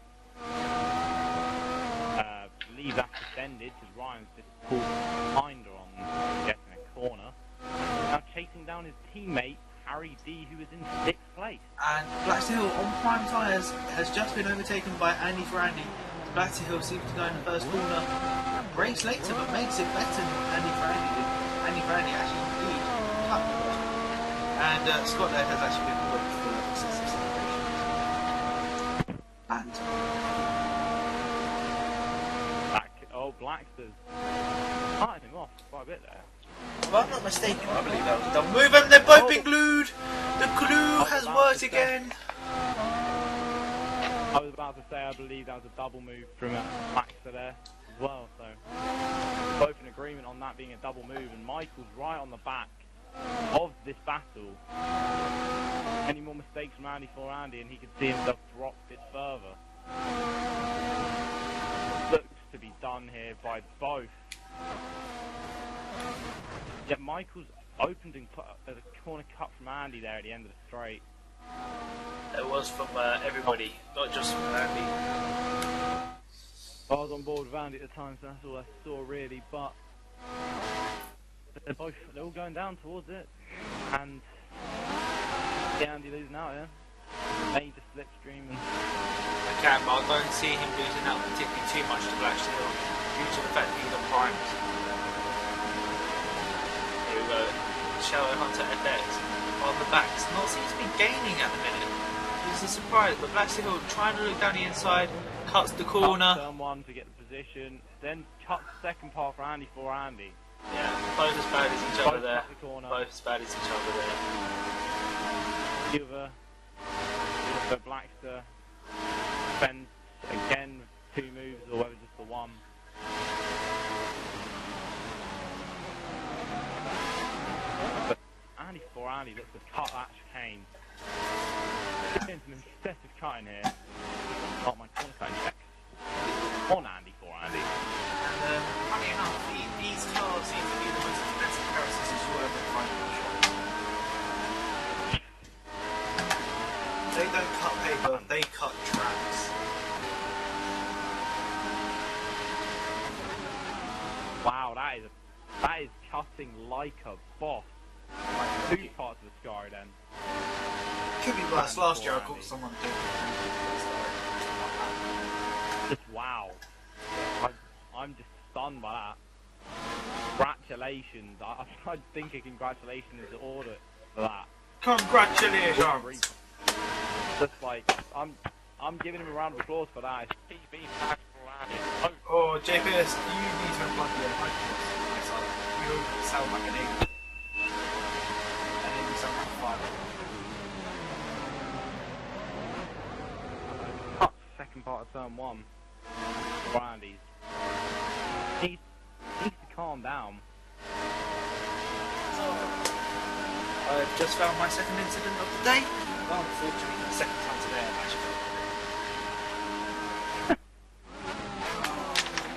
I believe that's suspended because Ryan's just pulled behind her on getting a corner. Now chasing down his teammate Harry D, who is in 6th place. And Blacksteel on prime tyres has just been overtaken by Andy for Andy. Blacksteel seems to go in the first corner and breaks later, but makes it better than Andy for Andy did. Andy for Andy actually indeed cut the ball. And Scotland has actually been awarded for excessive celebrations. And Blackster's cutting him off quite a bit there. if I'm not mistaken, I believe that was a double move, and they've both been glued. The glue has worked again. I was about to say, I believe that was a double move from Blackster there as well. So both in agreement on that being a double move, and Michael's right on the back of this battle. Any more mistakes from Andy for Andy, and he could see himself drop a bit further. Looks to be done here by both. Yeah, Michael's opened and there's a corner cut from Andy there at the end of the straight. It was from everybody, not just from Andy. I was on board with Andy at the time, so that's all I saw really, but they're all going down towards it, and yeah, Andy losing out, yeah. Major slipstream. And I can, but I don't see him losing out particularly too much to Blacksteel due to the fact that he's on primes. Here we go, Shadow Hunter FX on the backs. Not seems to be gaining at the minute. It's a surprise, but Blacksteel trying to look down the inside, cuts the corner. Turn 1 to get the position, then cuts the second part for Andy for Andy. Yeah, both as bad as each other there. The corner. Both as bad as each other there. Silver Blackster defends again with 2 moves, or whether just the one. But Andy for Andy looks to cut that chicane. Doing some excessive cutting here. Oh, my corner cutting checks on Andy for Andy. And funny enough, these cars seem to be the most expensive cars since you ever find in the shop. They don't cut paper, they cut tracks. Wow, that is cutting like a boss. Like 2 parts of the sky then. Could be worse. Last year I caught someone doing Just wow. I'm just stunned by that. Congratulations. I think a congratulations is in order for that. Congratulations! Just like I'm giving him a round of applause for that. It's PB back for Andy. Oh, JPS, you need to unplug your microphone. You sound like an idiot. And then you sound like Cut second part of turn 1. Randy's. He needs to calm down. I've just found my second incident of the day. Well, unfortunately, the second time today I've actually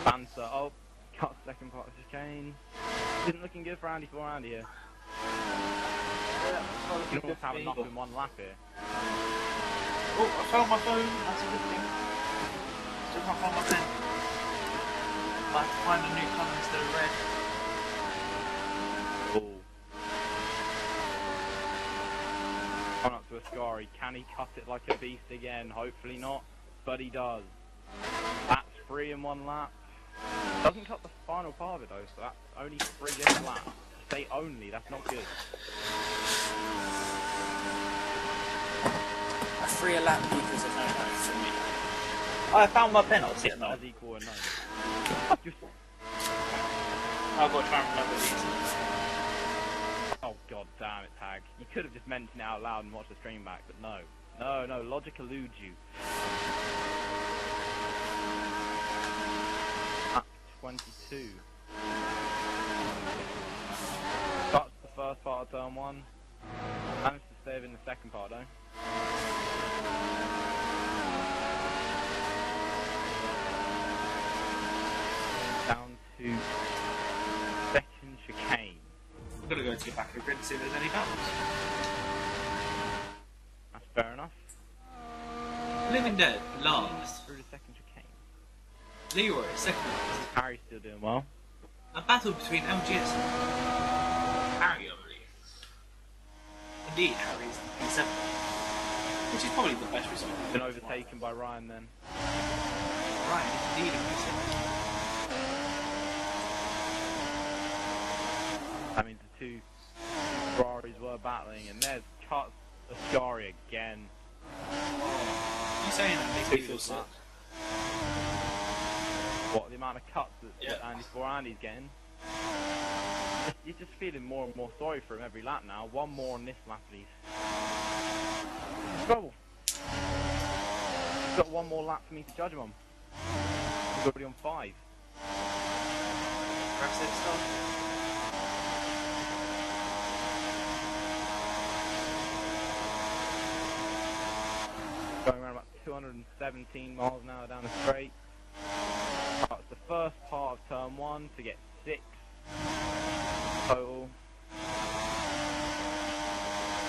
Banter. Oh, cut second part of chicane. Isn't looking good for Andy for Andy here. You can almost have enough in one lap here. Oh, I found my phone. That's a good thing. Still can't find my pen. I have to find a new colour instead of red. Oh. Coming up to Ascari. Can he cut it like a beast again? Hopefully not, but he does. That's 3 in 1 lap. Doesn't cut the final part of it though, so that's only 3 in a lap. Say only, that's not good. A 3 a lap equals a no for me. I found my pen, I'll see it now. Does equal a no. Just... I've got to try and remember these. Oh god damn it, Tag. You could have just mentioned it out loud and watched the stream back, but no. No, logic eludes you. Lap 22. That's the first part of turn 1. Managed to stay in the second part though. Down to second chicane. I'm gonna go to the back of the grid and see if there's any battles. That's fair enough. Living Dead, last. Through the second chicane. Leroy, second last. Harry's still doing well. A battle between LGS and Harry, I believe. Indeed, Harry's in 7th. Which is probably the best result. Been overtaken by Ryan then. Ryan is indeed in 7th. I mean, the two Ferraris were battling, and there's cuts Ascari again. You saying that makes me feel sick. What, the amount of cuts that Yeah. Andy's getting? You're just feeling more and more sorry for him every lap now. One more on this lap, please. Trouble. He's got one more lap for me to judge him on. He's already on 5. Impressive stuff. Going around about 217 miles an hour down the straight. That's the first part of turn 1 to get 6 total.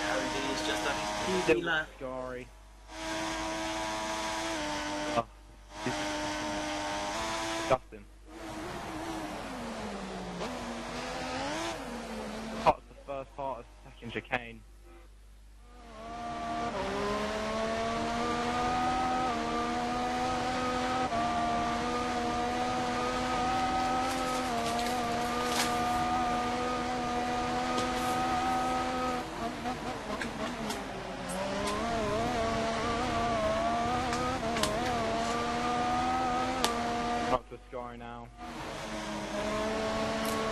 Harry D is just on his PB Still lap. Ascari. Oh, this is disgusting. Cuts the first part of second chicane. Up to Ascari now.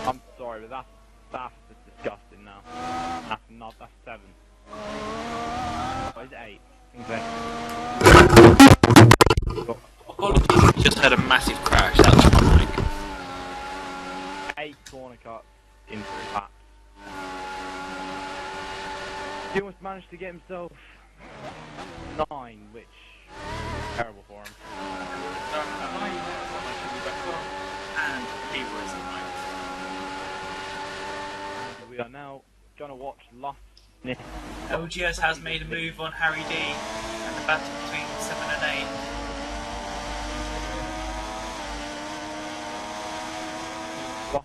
I'm sorry, but that's just disgusting now. That's 7. What is it, 8? Apologies, just had a massive crash. That was my mic. 8 corner cuts in 3 laps. He almost managed to get himself 9, which is terrible for him. And Leroy's in ninth. We are now going to watch Lustness. LGS has made a move on Harry D, and the battle between 7 and 8.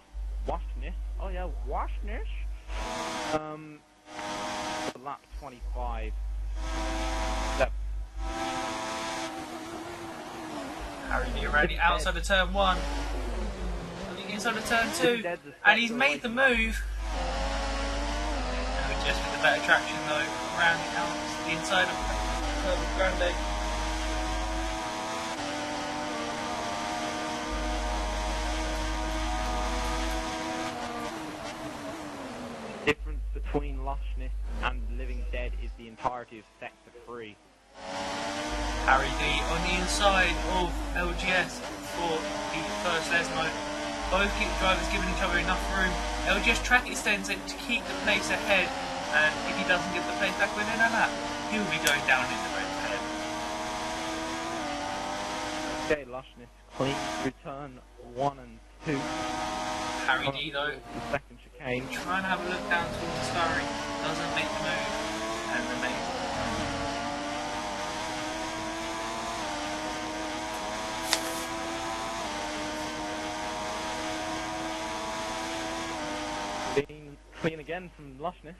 Washness. Oh yeah, Washness. Lap 25. Yep. Harry D already outside of turn 1. I think inside of turn 2. And he's made the move. Just with the better traction though, rounding out the inside of Curve Grande. Difference between Lushness and Living Dead is the entirety of Sector 3. Harry D on the inside of LGS for the first Lesmo. Both drivers giving each other enough room. LGS track extends it to keep the place ahead, and if he doesn't get the place back within a lap, he'll be going down in the red ahead. Okay, Lushness clean return 1 and 2. Harry D though, The second chicane. trying to have a look down towards the Scurry, doesn't make the move, and remains on Clean again from Lushness.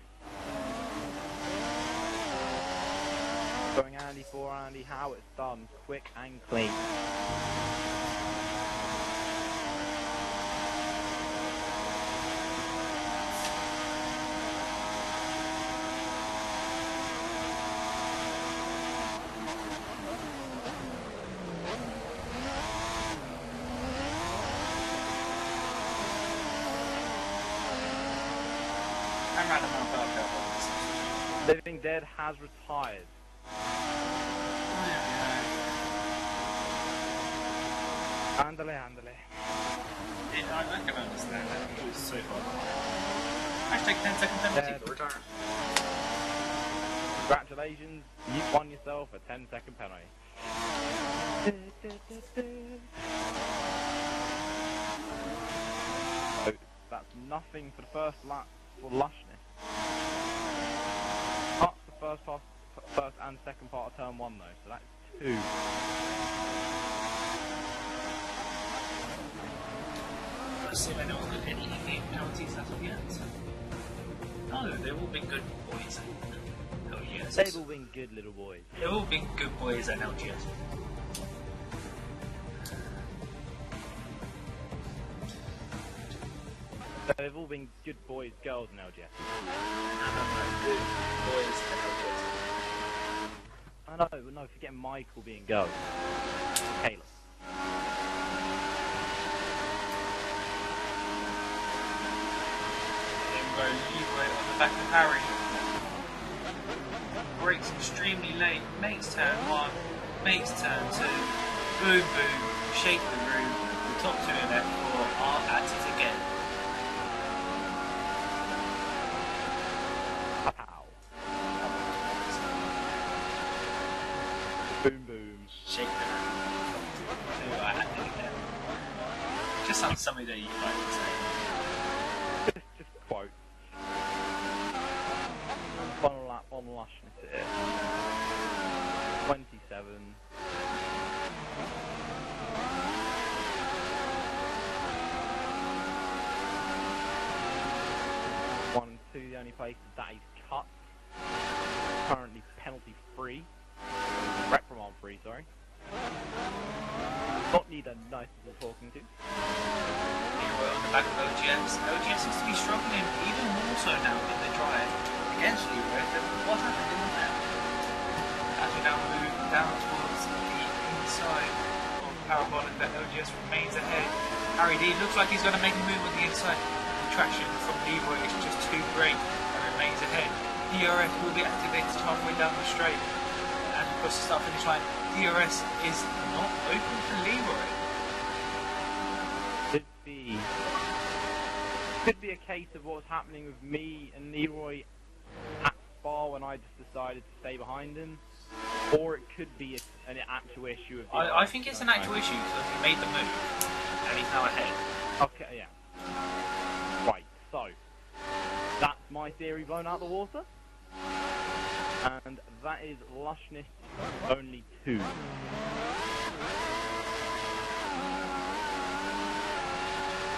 Going Andy for Andy, how it's done, quick and clean. Living Dead has retired. Andale, andale. I can understand that. It was so far. Hashtag 10-second penalty for retirement. Congratulations, you've won yourself a 10-second penalty. So that's nothing for the first lap for Lushness. That's the first and second part of turn 1 though, so that's 2. Let's see if anyone got any penalties as of yet. No, they've all been good boys at LGS. They've all been good little boys. They've all been good boys at LGS. They've all been good boys, girls in LGS. No, good boys at LGS. I know, but no, forget Michael being girls. Caleb. Leeway on the back of Harry. Brakes extremely late, makes turn 1, makes turn 2, boom boom, shake the room, the top 2 and F4 are at it again. Pow. Boom boom. Shake the room. Two are at it again. Just sounds something that you like to say. Just quote. Final lap on Lushness here. 27. One and 2, the only places that he's cut. Currently penalty free. Reprimand free, sorry. Not need a nice people talking to. Leroy on the back of LGS. LGS seems to be struggling even more so now in the drive against Leroy than what happened in the lap. As we now move down towards the inside of Parabolic, that LGS remains ahead. Harry D looks like he's going to make a move on the inside. The traction from Leroy is just too great and remains ahead. DRS will be activated halfway down the straight. And of course the start finish line, DRS is not open for Leroy. Could be a case of what's happening with me and Leroy at Spa when I just decided to stay behind him, or it could be an actual issue of. I think it's an actual issue because he made the move and he's now ahead. Okay, yeah. Right, so that's my theory blown out the water, and that is Lushness only 2.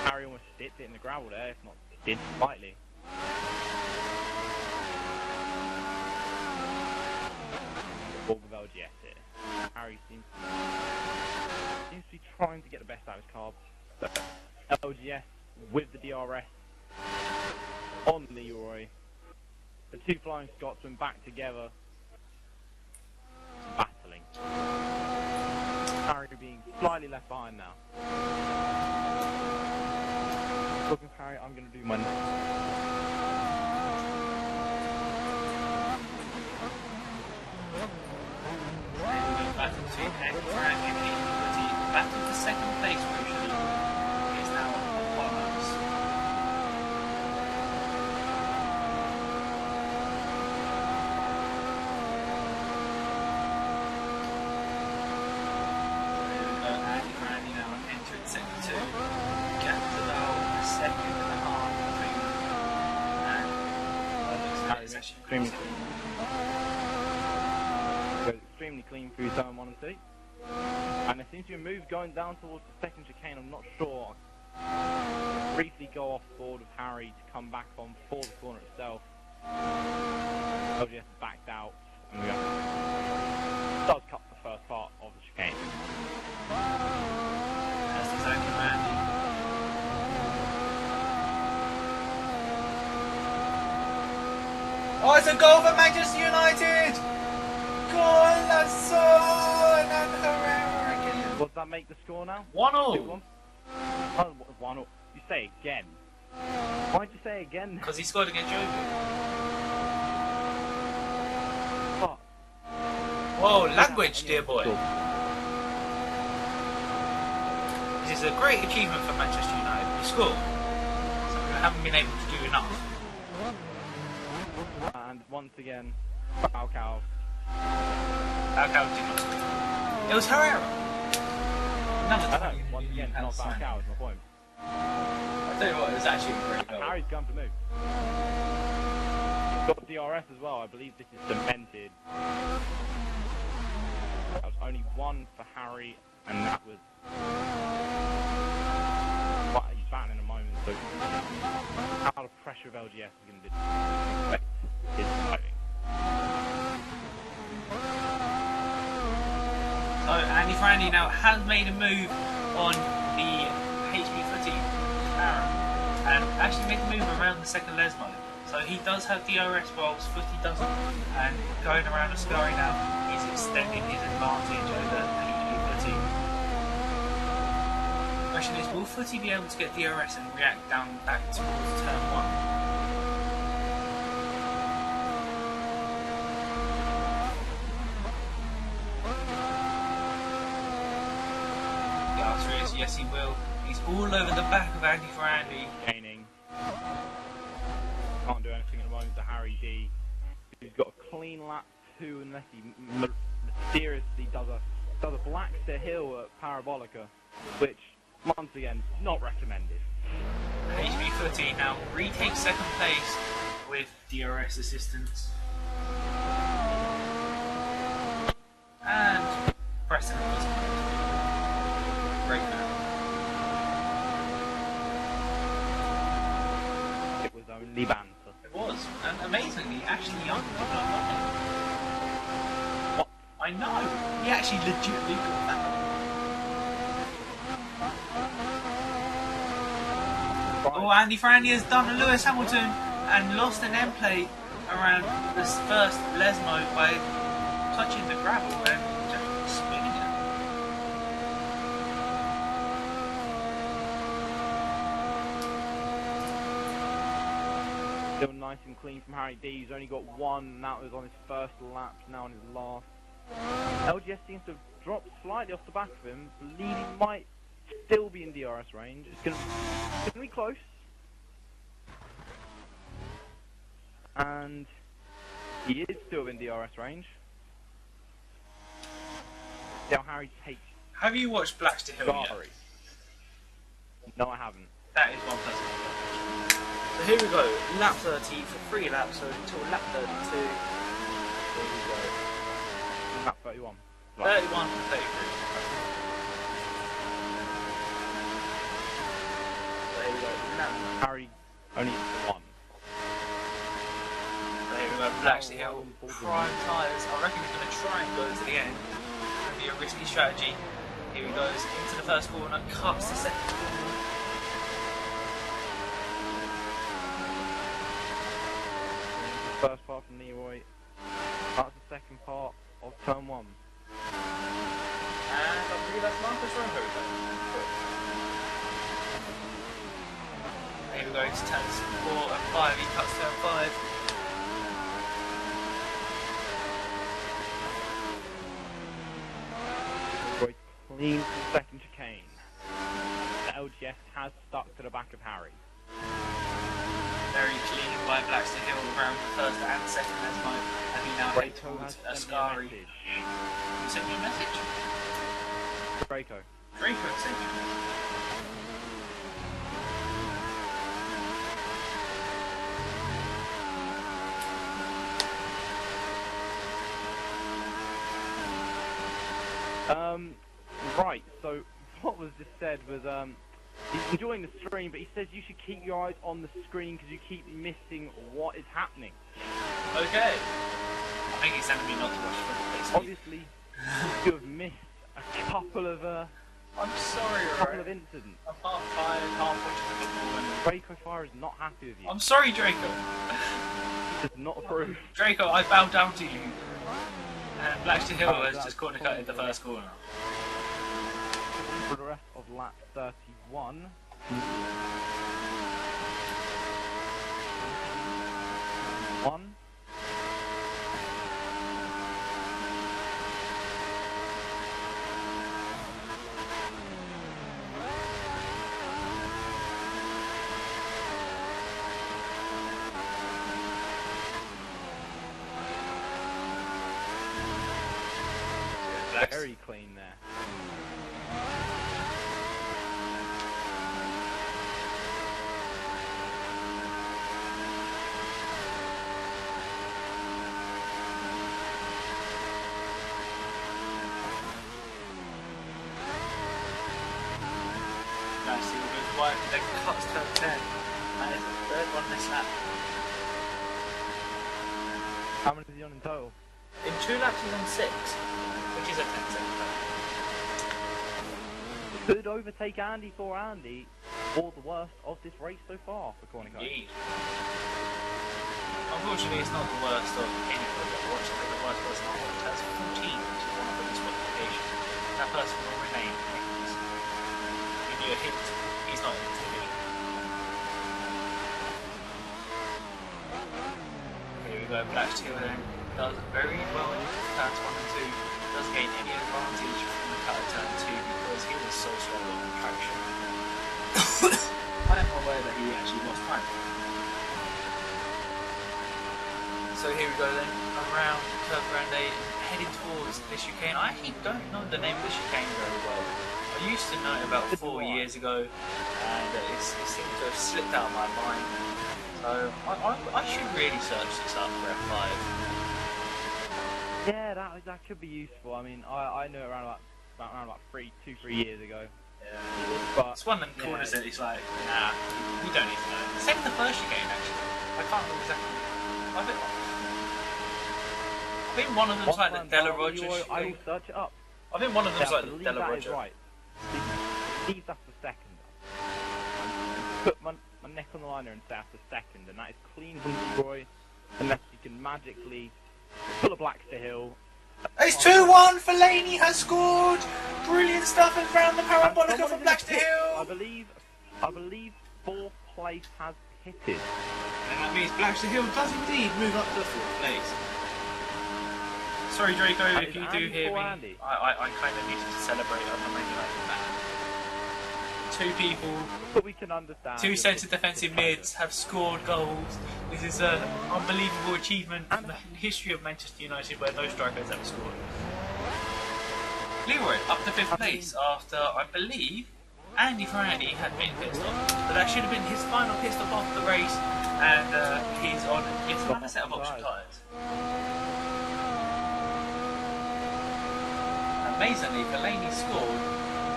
Harry almost dipped it in the gravel there, if not did slightly. Ball with LGS here. Harry seems to be trying to get the best out of his car. But LGS with the DRS on Leroy. The 2 Flying Scotsmen back together, battling. Harry being slightly left behind now. Looking for Harry, I'm going to do my next. second place where he should have. He's now on us. Andy now entering sector 2. Gap to about a second and a half between them. And looks like it's actually Extremely clean. Goes extremely clean through turn 1 and 2. And there seems to be a move going down towards the second chicane, I'm not sure. Briefly go off board with Harry to come back on for the corner itself. LGS backed out and we does cut the first part of the chicane. That's exactly Randy. Oh, it's a goal for Manchester United! Golazo! And Herrera again. Does that make the score now? 1-0. 2-1? Oh, 1-0. You say again. Why'd you say again? Because he scored against Jovi. Fuck. Whoa, language, dear boy. This is a great achievement for Manchester United. We scored. Something we haven't been able to do enough. And once again, Falcao. Falcao did not score. It was Herrera. Another I know, once again, not Falcao is my point. I tell you what, it was actually a great goal. Harry's going to move. Got DRS as well, I believe this is cemented. That was only one for Harry, and that was... Well, he's back in a moment, so how the pressure of LGS is going to affect his driving. So Andy Frandy now has made a move on the HP footy and actually made a move around the second Lesmo. So he does have DRS whilst footy doesn't, and going around the Scurry now is extending his advantage over HP footy. The question is, will footy be able to get DRS and react down back towards turn 1? Yes, he will. He's all over the back of Andy for Andy. Gaining. Can't do anything at the moment to Harry D. He's got a clean lap 2 unless he mysteriously does a Blackster Hill at Parabolica, which, once again, not recommended. HB Footy now retakes second place with DRS assistance. And Preston was great man. It was only banter. It was, and amazingly, actually young. What? I know. He actually legitimately got that. Oh, Andy Frandy has done a Lewis Hamilton and lost an end plate around this first Lesmo by touching the gravel and just spinning it. Still nice and clean from Harry D. He's only got one, and that was on his first lap, now on his last. LGS seems to have dropped slightly off the back of him. Believe he might still be in DRS range. It's going to be close. And he is still in DRS range. Now Harry takes... Have you watched Blackster Hill yet? No, I haven't. That is one person. So here we go, lap 30 for 3 laps, so until lap 32. Here we go. Lap 31. 31 and 33. So here we go, lap. Harry only one. So here we go, Blackster Hill, prime tyres. I reckon he's going to try and go to the end. It's going to be a risky strategy. Here he goes into the first corner, cuts the second corner. First part from Leroy. That's the second part of turn 1. And I believe that's Marcus Romero. Here we go to turns 4 and 5. He cuts turn 5. Leroy clean from second chicane. The LGS has stuck to the back of Harry. Very clean by Blackstone Hill around the first and second as my as we now head towards Ascari. Who sent me a message? Draco. Draco sent me a message. Right, so what was just said was, he's enjoying the stream, but he says you should keep your eyes on the screen because you keep missing what is happening. Okay. I think he's telling me not to watch football. Obviously, you have missed a couple of, I'm sorry, couple of incidents. I'm half tired, half watching the football and... Draco Fire is not happy with you. I'm sorry, Draco. He does not approve. Draco, I bow down to you. And Blackstone Hill has just corner cutted the first corner. For the rest of lap 31. One. Very clean there. Nice, he goes wide and then cuts turn 10. That is the third one this lap. How many is he on in total? In 2 laps he's on 6, which is a 10-second time. Could overtake Andy for Andy, or the worst of this race so far for Corner Cut. Indeed. Unfortunately, it's not the worst of anybody that watched it. The worst person I watched has 14, which is one of the disqualification. That person will remain nameless. Give you a hint, he's not in this division. Here we go, Blackstone then does very well in turns 1 and 2. Doesn't gain any advantage from the cut at turn 2 because he was so slow on traction. I am aware that he actually lost time. So here we go then, around Curve Grande, heading towards the chicane. I actually don't know the name of the chicane very well. I used to know it about 4 years ago, and it seemed to have slipped out of my mind. So I should really search this up for F5. Yeah, that could be useful. I mean, I knew it around about 2-3 years ago. Yeah. But it's one of them corners that it's like, nah, we don't need to know. Same with the first chicane actually. I can't remember exactly. I think one of them's like the Della Roger chicane. I will search it up. I think one of them's like the Della that Roger. Is right. I believe that's the second. Put my neck on the liner and say that's the second, and that is clean from Leroy, unless you can magically pull a Blackstone Hill. It's 2-1, Fellaini has scored! Brilliant stuff around the parabolica from Blackstone Hill! I believe 4th place has pitted. And that means Blackstone Hill does indeed move up to 4th place. Sorry Draco, if you do hear me, I kind of needed to celebrate on the menu like that. 2 people, but we can understand. 2 centre defensive mids have scored goals. This is an unbelievable achievement in the history of Manchester United where no strikers ever scored. Leroy up to 5th place after, I believe, Andy Ferrandi had been pit stopped. But that should have been his final pit stop after the race, and he's on yet another set of option tyres. Amazingly, Fellaini scored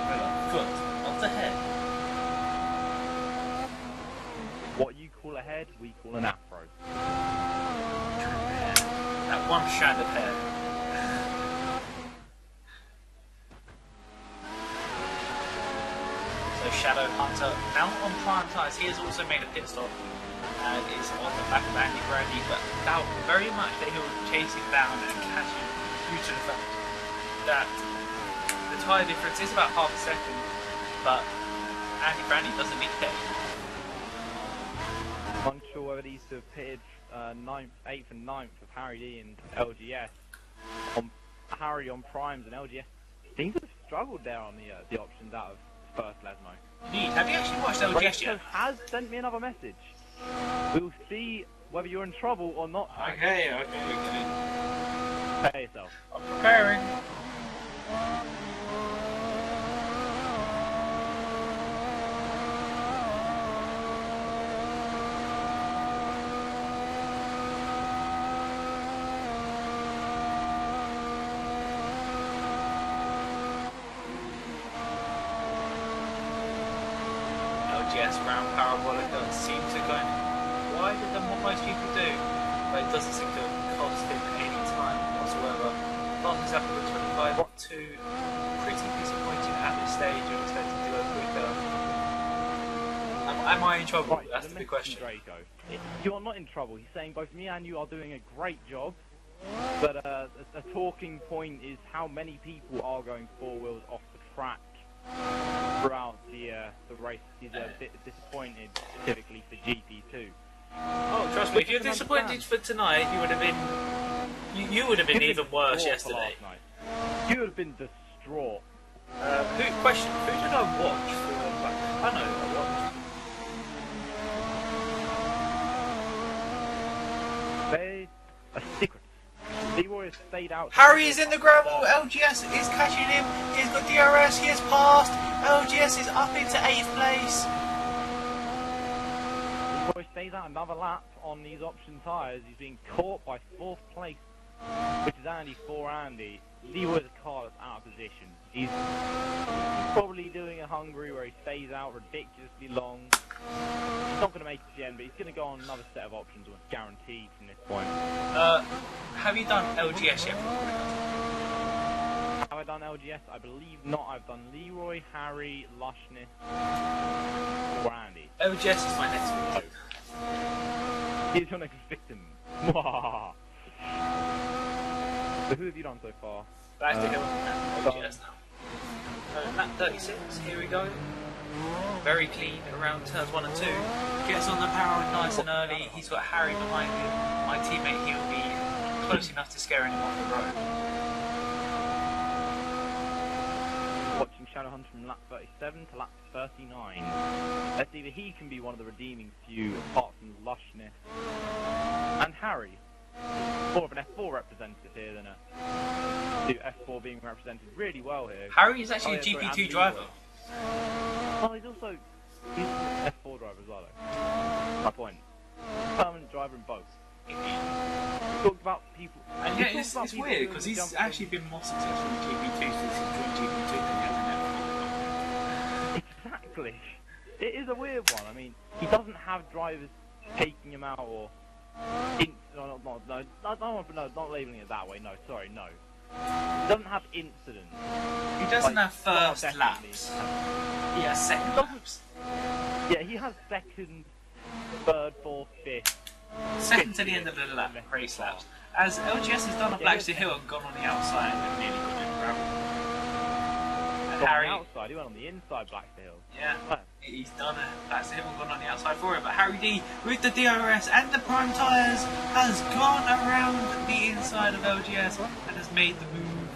with a foot of the head. What you call a head, we call an afro. That one strand of hair. So Shadow Hunter now on prime tyres. He has also made a pit stop and is on the back of Andy Brandy, but doubt very much that he will chase him down and catch him due to the fact that the tyre difference is about half a second, but Andy Brandy doesn't need to pit. I'm unsure whether these two have pitted 8th and 9th of Harry D and LGS. Harry on primes and LGS seems to have struggled there on the options out of first Lesmo. Indeed. Have you actually watched LGS yet? Has sent me another message. We'll see whether you're in trouble or not. Okay. Prepare yourself. I'm preparing. LGS round parabolic doesn't seem to go wider than what most people do, but it doesn't seem to cost him any time whatsoever. Fastest lap of 25.2, pretty disappointing at this stage. You're expecting to go quicker. Am I in trouble? Right, That's the big question. Draco. You are not in trouble. He's saying both me and you are doing a great job, but a talking point is how many people are going four wheels off the track throughout the race. He's a bit disappointed, specifically for GP2. Oh, trust me, if you're disappointed for tonight, you would have been. You would have been even worse yesterday. You would have been distraught. Who did I watch for? I know I watched. They a secret. Leroy has stayed out. Harry is in the gravel. LGS is catching him. He's got DRS. He has passed. LGS is up into 8th place. Leroy stays out another lap on these option tyres. He's being caught by 4th place, which is Andy for Andy. Leroy's a car that's out of position. He's probably doing a Hungary where he stays out ridiculously long. He's not going to make it to the end, but he's going to go on another set of options, almost guaranteed from this point. Have you done LGS yet? Have I done LGS? I believe not. I've done Leroy, Harry, Lushness, or Andy. LGS is my next video. He's your next victim. So who have you done so far? Back to Hill and LGS now. Lap 36, here we go. Very clean around turns 1 and 2. Gets on the power nice and early. He's got Harry behind him. My teammate, he'll be close enough to scare him off the road. Watching Shadowhunter from lap 37 to lap 39. Let's see if he can be one of the redeeming few, apart from Lushness and Harry. More of an F4 representative here than a F4 being represented really well here. Harry is actually a GP2 driver. Well, he's an F4 driver as well, though. My point. Permanent driver in both. Talk about people. And yeah, it's weird because he's actually been more successful in GP2 since he's joined GP2 than he has in F1. Exactly. It is a weird one. I mean, he doesn't have drivers taking him out or. Not labelling it that way. No, sorry, no. He doesn't have incidents. He doesn't have first laps. He has second laps. Yeah, he has second, third, fourth, fifth. Second to the end of the lap, race laps. As LGS has done a Blackstone Hill and gone on the outside and nearly got in gravel. And Harry. On the outside, he went on the inside Blackstone Hill. Yeah, he's done a Blackstone Hill and gone on the outside for it. But Harry D, with the DRS and the prime tyres, has gone around the inside of LGS and has made the move.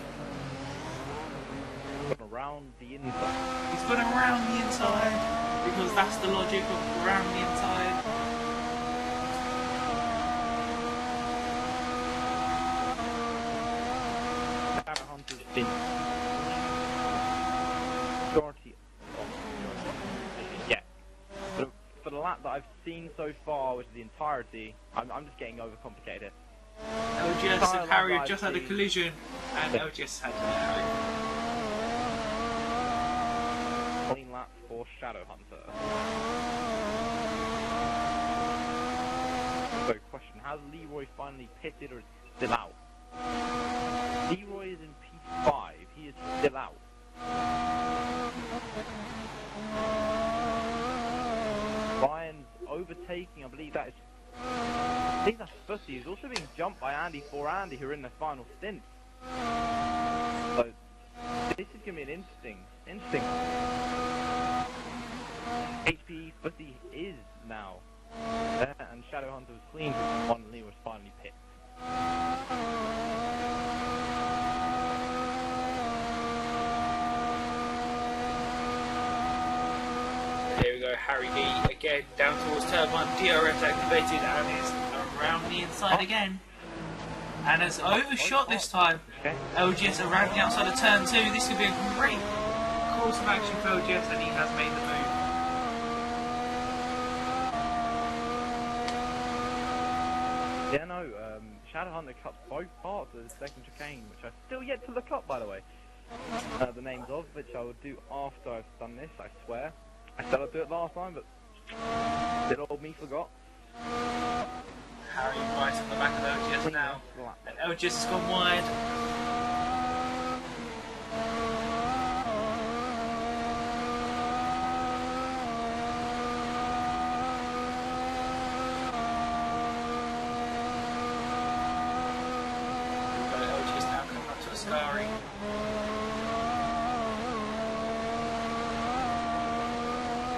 Gone around the inside. He's gone around the inside because that's the logic of around the inside. Hunter's been majority for the lap that I've seen so far, which is the entirety. I'm just getting overcomplicated here. LGS and Harry have just had a collision, and LGS had Harry. Clean lap for Shadowhunter. So, question: has Leroy finally pitted, or is he still out? Leroy is in P5. He is still out. Ryan's overtaking. I believe that is. I think that's Fussy. He's also being jumped by Andy for Andy, who are in their final stint. So this is going to be an interesting. HP Fussy is now there, and Shadowhunter was clean because one Lee was finally picked. go Harry D again down towards turn 1. DRS activated and is around the inside again. And has overshot this time. LGS around the outside of turn 2. This could be a great course of action for LGS, and he has made the move. Yeah, no, Shadowhunter cuts both parts of the second chicane, which I've still yet to look up, by the way. The names of, which I will do after I've done this, I swear. I said I'd do it last time, but little old me forgot. Harry right on the back of LGS now, and LGS has gone wide. LGS now coming up to Ascari.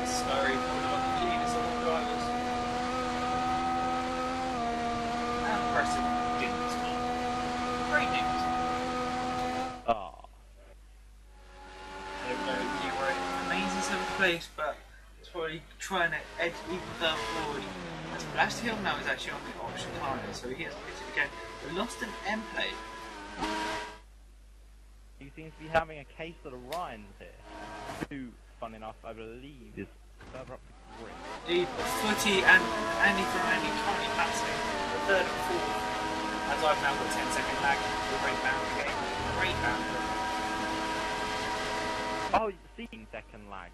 Ascari pulling on the lead as all the drivers. Didn't. Great news. Ah. There we go, Leroy remains in 7th place, but it's probably trying to edge even further forward. As Last Hill now is actually on the option tyre, so he has pitted again. We lost an M plate. He seems to be having a case of the Ryans here. Who, fun enough, I believe is further up the grid. Indeed, Footy and Andy Ferrandi currently passing the 3rd and 4th. As I've now got 10-second lag, the rate bound again. Great bound. Oh, you're seeing second lag.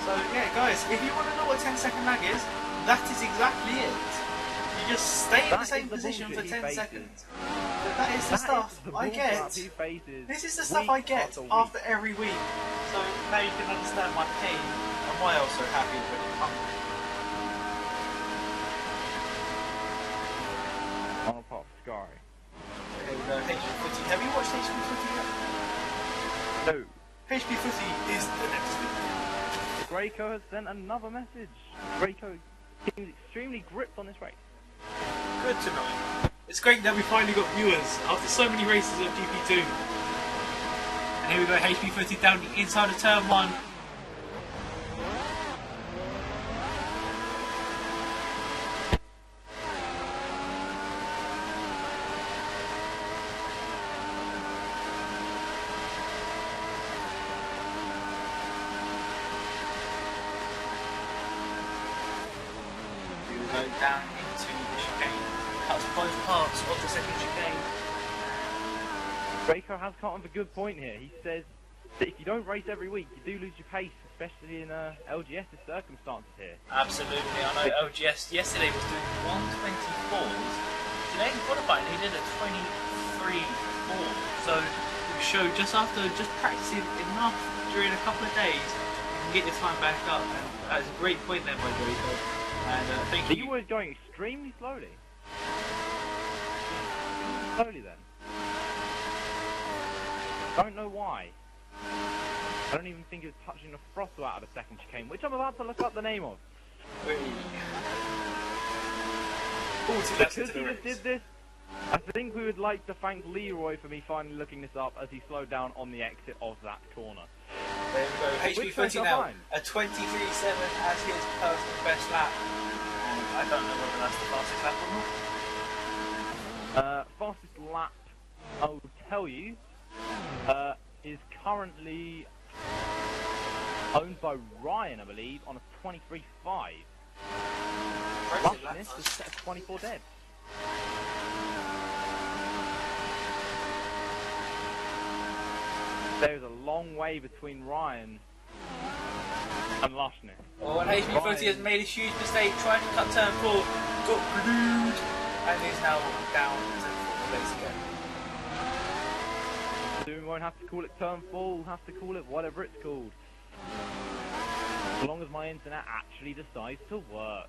So yeah, guys, if you want to know what 10-second lag is, that is exactly it. You just stay in the same position for 10 seconds. But that is the stuff I get. This is the stuff I get after every week. So now you can understand my pain and why I was so happy when it comes. On a part of Sky. Here we go, HP Footy. Have you watched HP Footy yet? No. HP Footy is the next week. Greyco has sent another message. Greyco seems extremely gripped on this race. Good to know. It's great that we finally got viewers after so many races of GP2. And here we go, HP Footy down the inside of turn 1. Down into the chicane, cuts both parts of the second chicane. Greyco has come up with a good point here. He says that if you don't race every week, you do lose your pace, especially in LGS's circumstances here. Absolutely, I know LGS yesterday was doing 124s. Today in qualifying he did a 23.4. So we showed just practicing enough during a couple of days, you can get your time back up. And that is a great point there by Greyco. And thank you. You were going extremely slowly. Slowly then. Don't know why. I don't even think it was touching the throttle out of the second chicane, which I'm about to look up the name of. Because he just did this, I think we would like to thank Leroy for me finally looking this up as he slowed down on the exit of that corner. There we go, HP Footy now, a 23.7 as his personal best lap. And I don't know whether that's the fastest lap or not. Fastest lap, I will tell you, is currently owned by Ryan, I believe, on a 23.5. Lushness was set at 24 dead. There's a long way between Ryan and Lushness. Oh, and HP Footy has made a huge mistake trying to cut turn 4, got glued, and is now down to 4th place again. Soon we won't have to call it turn 4, we'll have to call it whatever it's called. As long as my internet actually decides to work.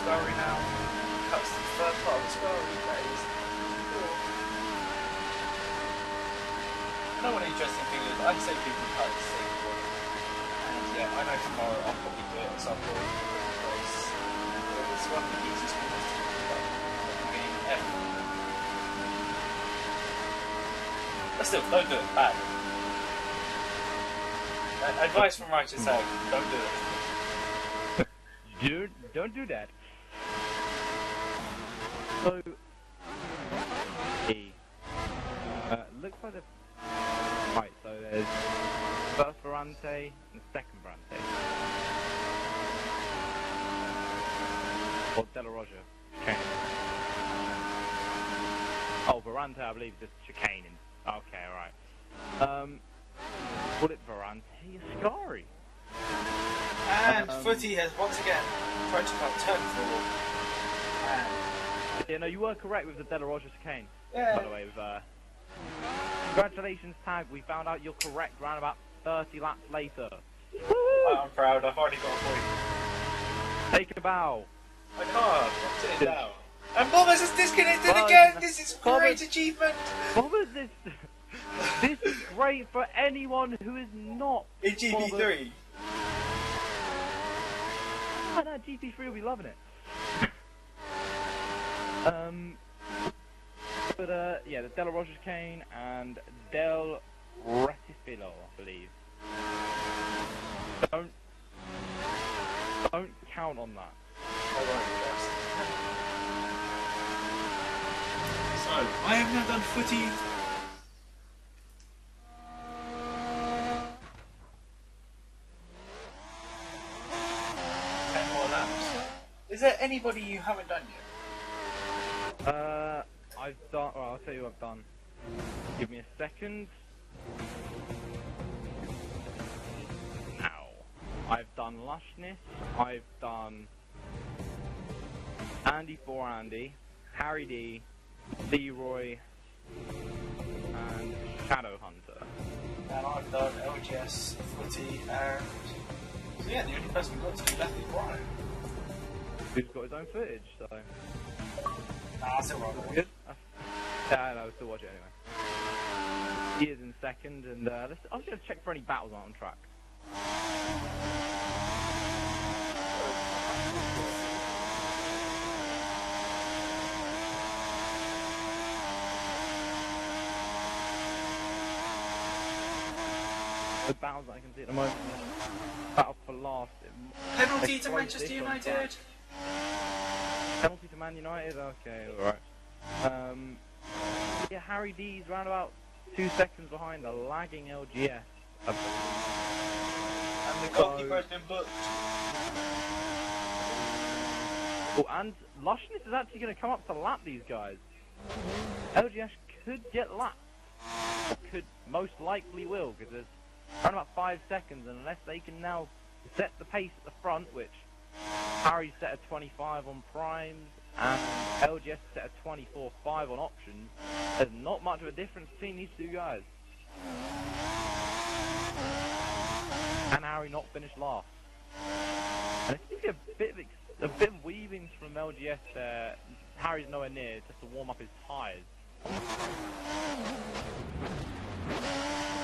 Ascari now cuts the first part of Ascari, that is 4. No one interesting thing is, I'd say people cut the same one. And yeah, I know tomorrow I'll probably do it at some point because is one of the easiest ones in the game ever. But still, don't do it. Bad. Advice from Righteous Egg, don't do it. Dude, don't do that. So, looks like the right. So there's first Varante and second Varante, or Della Roja. Okay. Oh, Varante, I believe is chicaning. Okay, alright. Call it Varante Ascari. And Footy has once again approached about turn 4. And Yeah, no, you were correct with the Della Roja chicane. yeah. By the way, with, congratulations, Tag. We found out you're correct round about 30 laps later. I'm proud, I've already got a point. Take a bow. I can't, I'm sitting down. And Bobbers has disconnected Bobbers- again! This is Bobbers- great achievement! Bobbers, this is great for anyone who is not In GP3. I know, GP3 will be loving it. Yeah, the Della Roja chicane and Del Retifilo, I believe. Don't count on that. I won't trust. So, I have now done Footy. 10 more laps. Is there anybody you haven't done yet? I've done. Well, I'll tell you what I've done. Give me a second. Now, I've done Lushness. I've done Andy for Andy, Harry D, Leroy, and Shadow Hunter. And I've done LGS, Footy, and... So yeah, the only person we've got to do left is Brian. Who's got his own footage, so. Nah, still right. Good? Yeah, no, we'll still watch it anyway. He is in second, and I was going to check for any battles on track. The battles that I can see at the moment. Battle for last. Penalty to Manchester United! Penalty to Man United? Okay, alright. Yeah, Harry D's round about 2 seconds behind the lagging LGS. And the goalkeeper has been booked. Oh, and Lushness is actually going to come up to lap these guys. LGS could get lapped. Could most likely will, because there's around about 5 seconds, and unless they can now set the pace at the front, which Harry set a 25 on primes, and LGS set a 24.5 on options, there's not much of a difference between these two guys. And Harry not finished last. And it's going to be a bit of weavings from LGS there. Harry's nowhere near, just to warm up his tyres.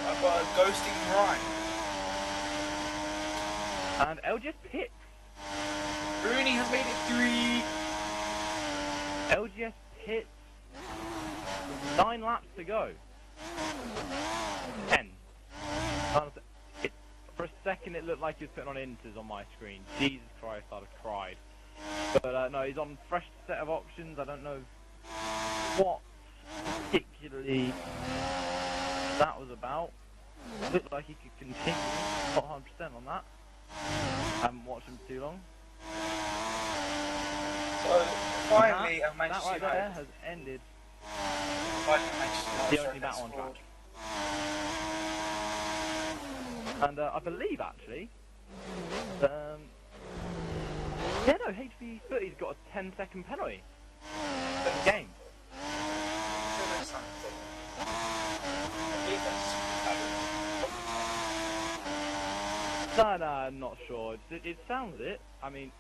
I've got a ghosting Ryan. And LGS pits. Rooney has made it 3. LGS pits. 9 laps to go. 10. For a second it looked like he was putting on inters on my screen. Jesus Christ, I'd have cried. But no, he's on a fresh set of options. I don't know what particularly that was about. Looked like he could continue. Not 100% on that. I haven't watched him for too long. So, finally, a Manchester that right United. there has ended Finally, Manchester United the only battle on track. scored. And I believe actually, yeah, no, HV Footy's got a 10-second penalty for the game. No, I'm not sure. It sounds it. I mean,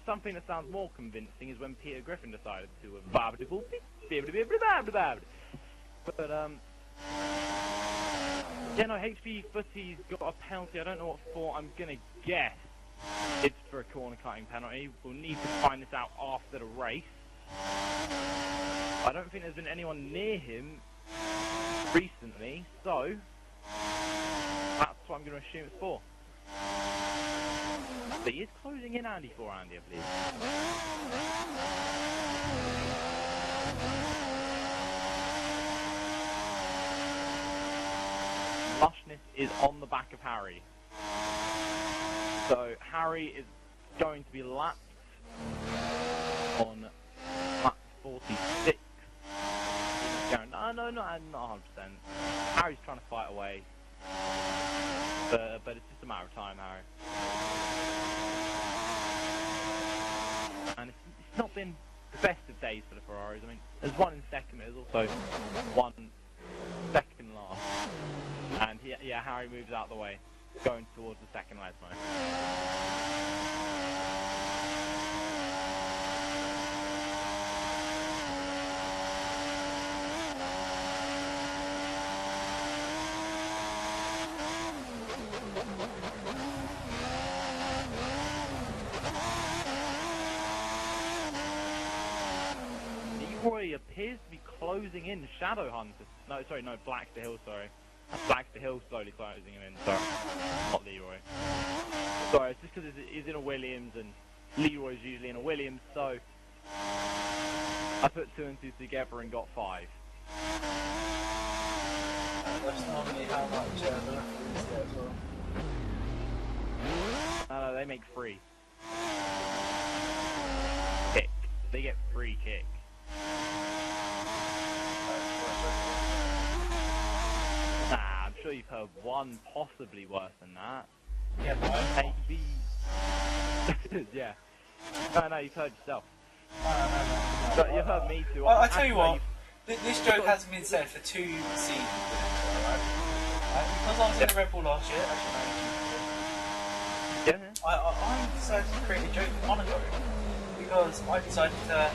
something that sounds more convincing is when Peter Griffin decided to but yeah, no, HV Footy's got a penalty. I don't know what for. I'm gonna guess it's for a corner cutting penalty. We'll need to find this out after the race. I don't think there's been anyone near him recently, so that's what I'm going to assume it's for. But he is closing in Andy, I believe. Lushness is on the back of Harry. So Harry is going to be lapped on lap 46. No, not 100%. Harry's trying to fight away. But it's just a matter of time, Harry. And it's not been the best of days for the Ferraris. I mean, there's one in second, there's also one second last. And yeah, Harry moves out of the way, going towards the second Lesmo. Leroy appears to be closing in the Shadow Hunter. No, Black to Hill, sorry. Black to Hill slowly closing him in, sorry. Not Leroy. Sorry, it's just because he's in a Williams and Leroy's usually in a Williams, so I put 2 and 2 together and got 5. That's normally how much the referees get as well. No, they make 3. Kick. They get 3 kick. Nah, I'm sure you've heard one possibly worse than that. Yeah, maybe. Yeah. No, you've heard yourself. No. You've heard me too. Well, I tell you what, this joke hasn't been said for 2 seasons. Right? Because I was in the Red Bull last year, actually, I decided to create a joke in Monaco because I decided to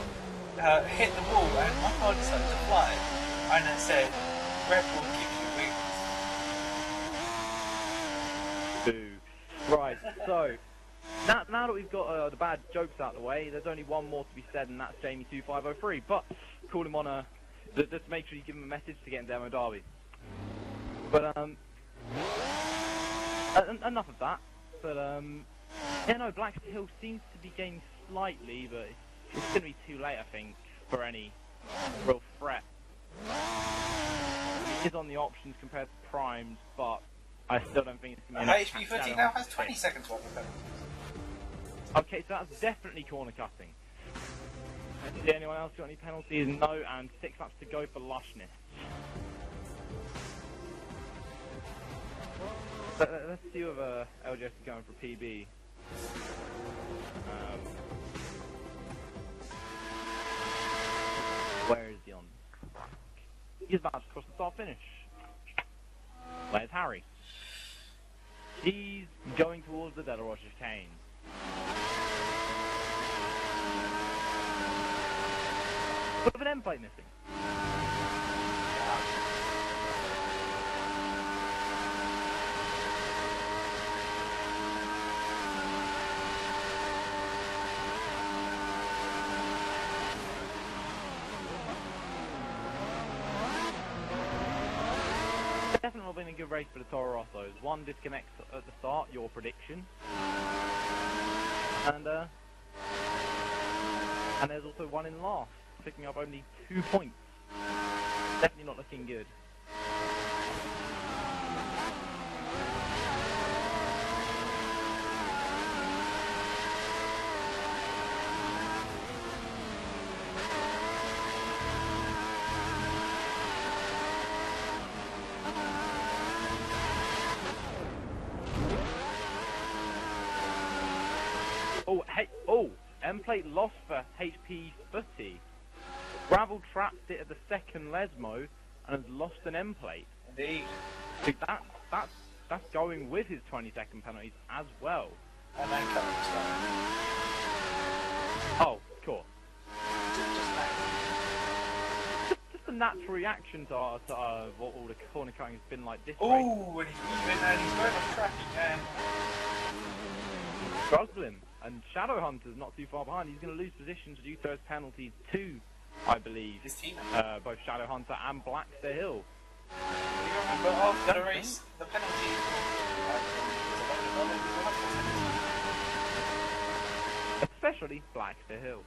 hit the wall and my car decided to fly, and it said Red Bull gives you wings. Boo. Right, so now that we've got the bad jokes out of the way, there's only one more to be said, and that's Jamie2503. But call him on just make sure you give him a message to get in Demo Derby. But enough of that. But yeah, no, Black Hill seems to be gaining slightly, but it's going to be too late, I think, for any real threat. It is on the options compared to primes, but I still don't think it's going to be enough. HP13 now has 20 seconds worth of penalties. Okay, so that's definitely corner cutting. Did anyone else got any penalties? No, and 6 laps to go for Lushness. Let's see if LJS is going for PB. Where is he on track? He's about to cross the start finish. Where's Harry? He's going towards the Delaware chicane. With an end plate missing. Definitely not been a good race for the Toro Rossos. One disconnects at the start, your prediction. And there's also one in last, picking up only 2 points. Definitely not looking good. End plate lost for HP Footy. Gravel trapped it at the second Lesmo and has lost an end plate. Indeed. So that's going with his 20-second penalties as well. And then coming Oh, cool. Just a natural reaction to what all the corner cutting has been like this race. Oh, and he's going off track again. struggling. And Shadow Hunter's not too far behind. He's going to lose positions due to those penalties too, I believe. His team. Both Shadow Hunter and Blackster Hill. You remember after the race, the penalty. Especially Blackster Hill.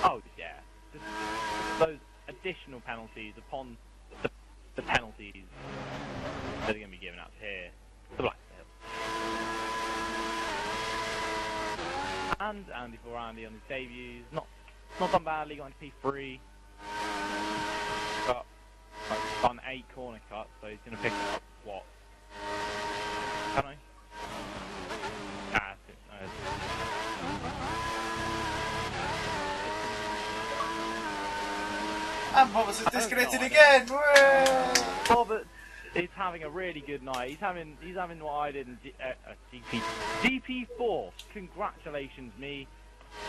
Oh yeah, just those additional penalties upon the penalties that are going to be given out here. The Blackster Hill. And Andy for Andy on his debuts. Not done badly, got into P3. Got done 8 corner cuts, so he's going to pick up what? Can I? And Roberts is disconnected again. Robert is having a really good night. He's having what I did in GP4. Congratulations, me.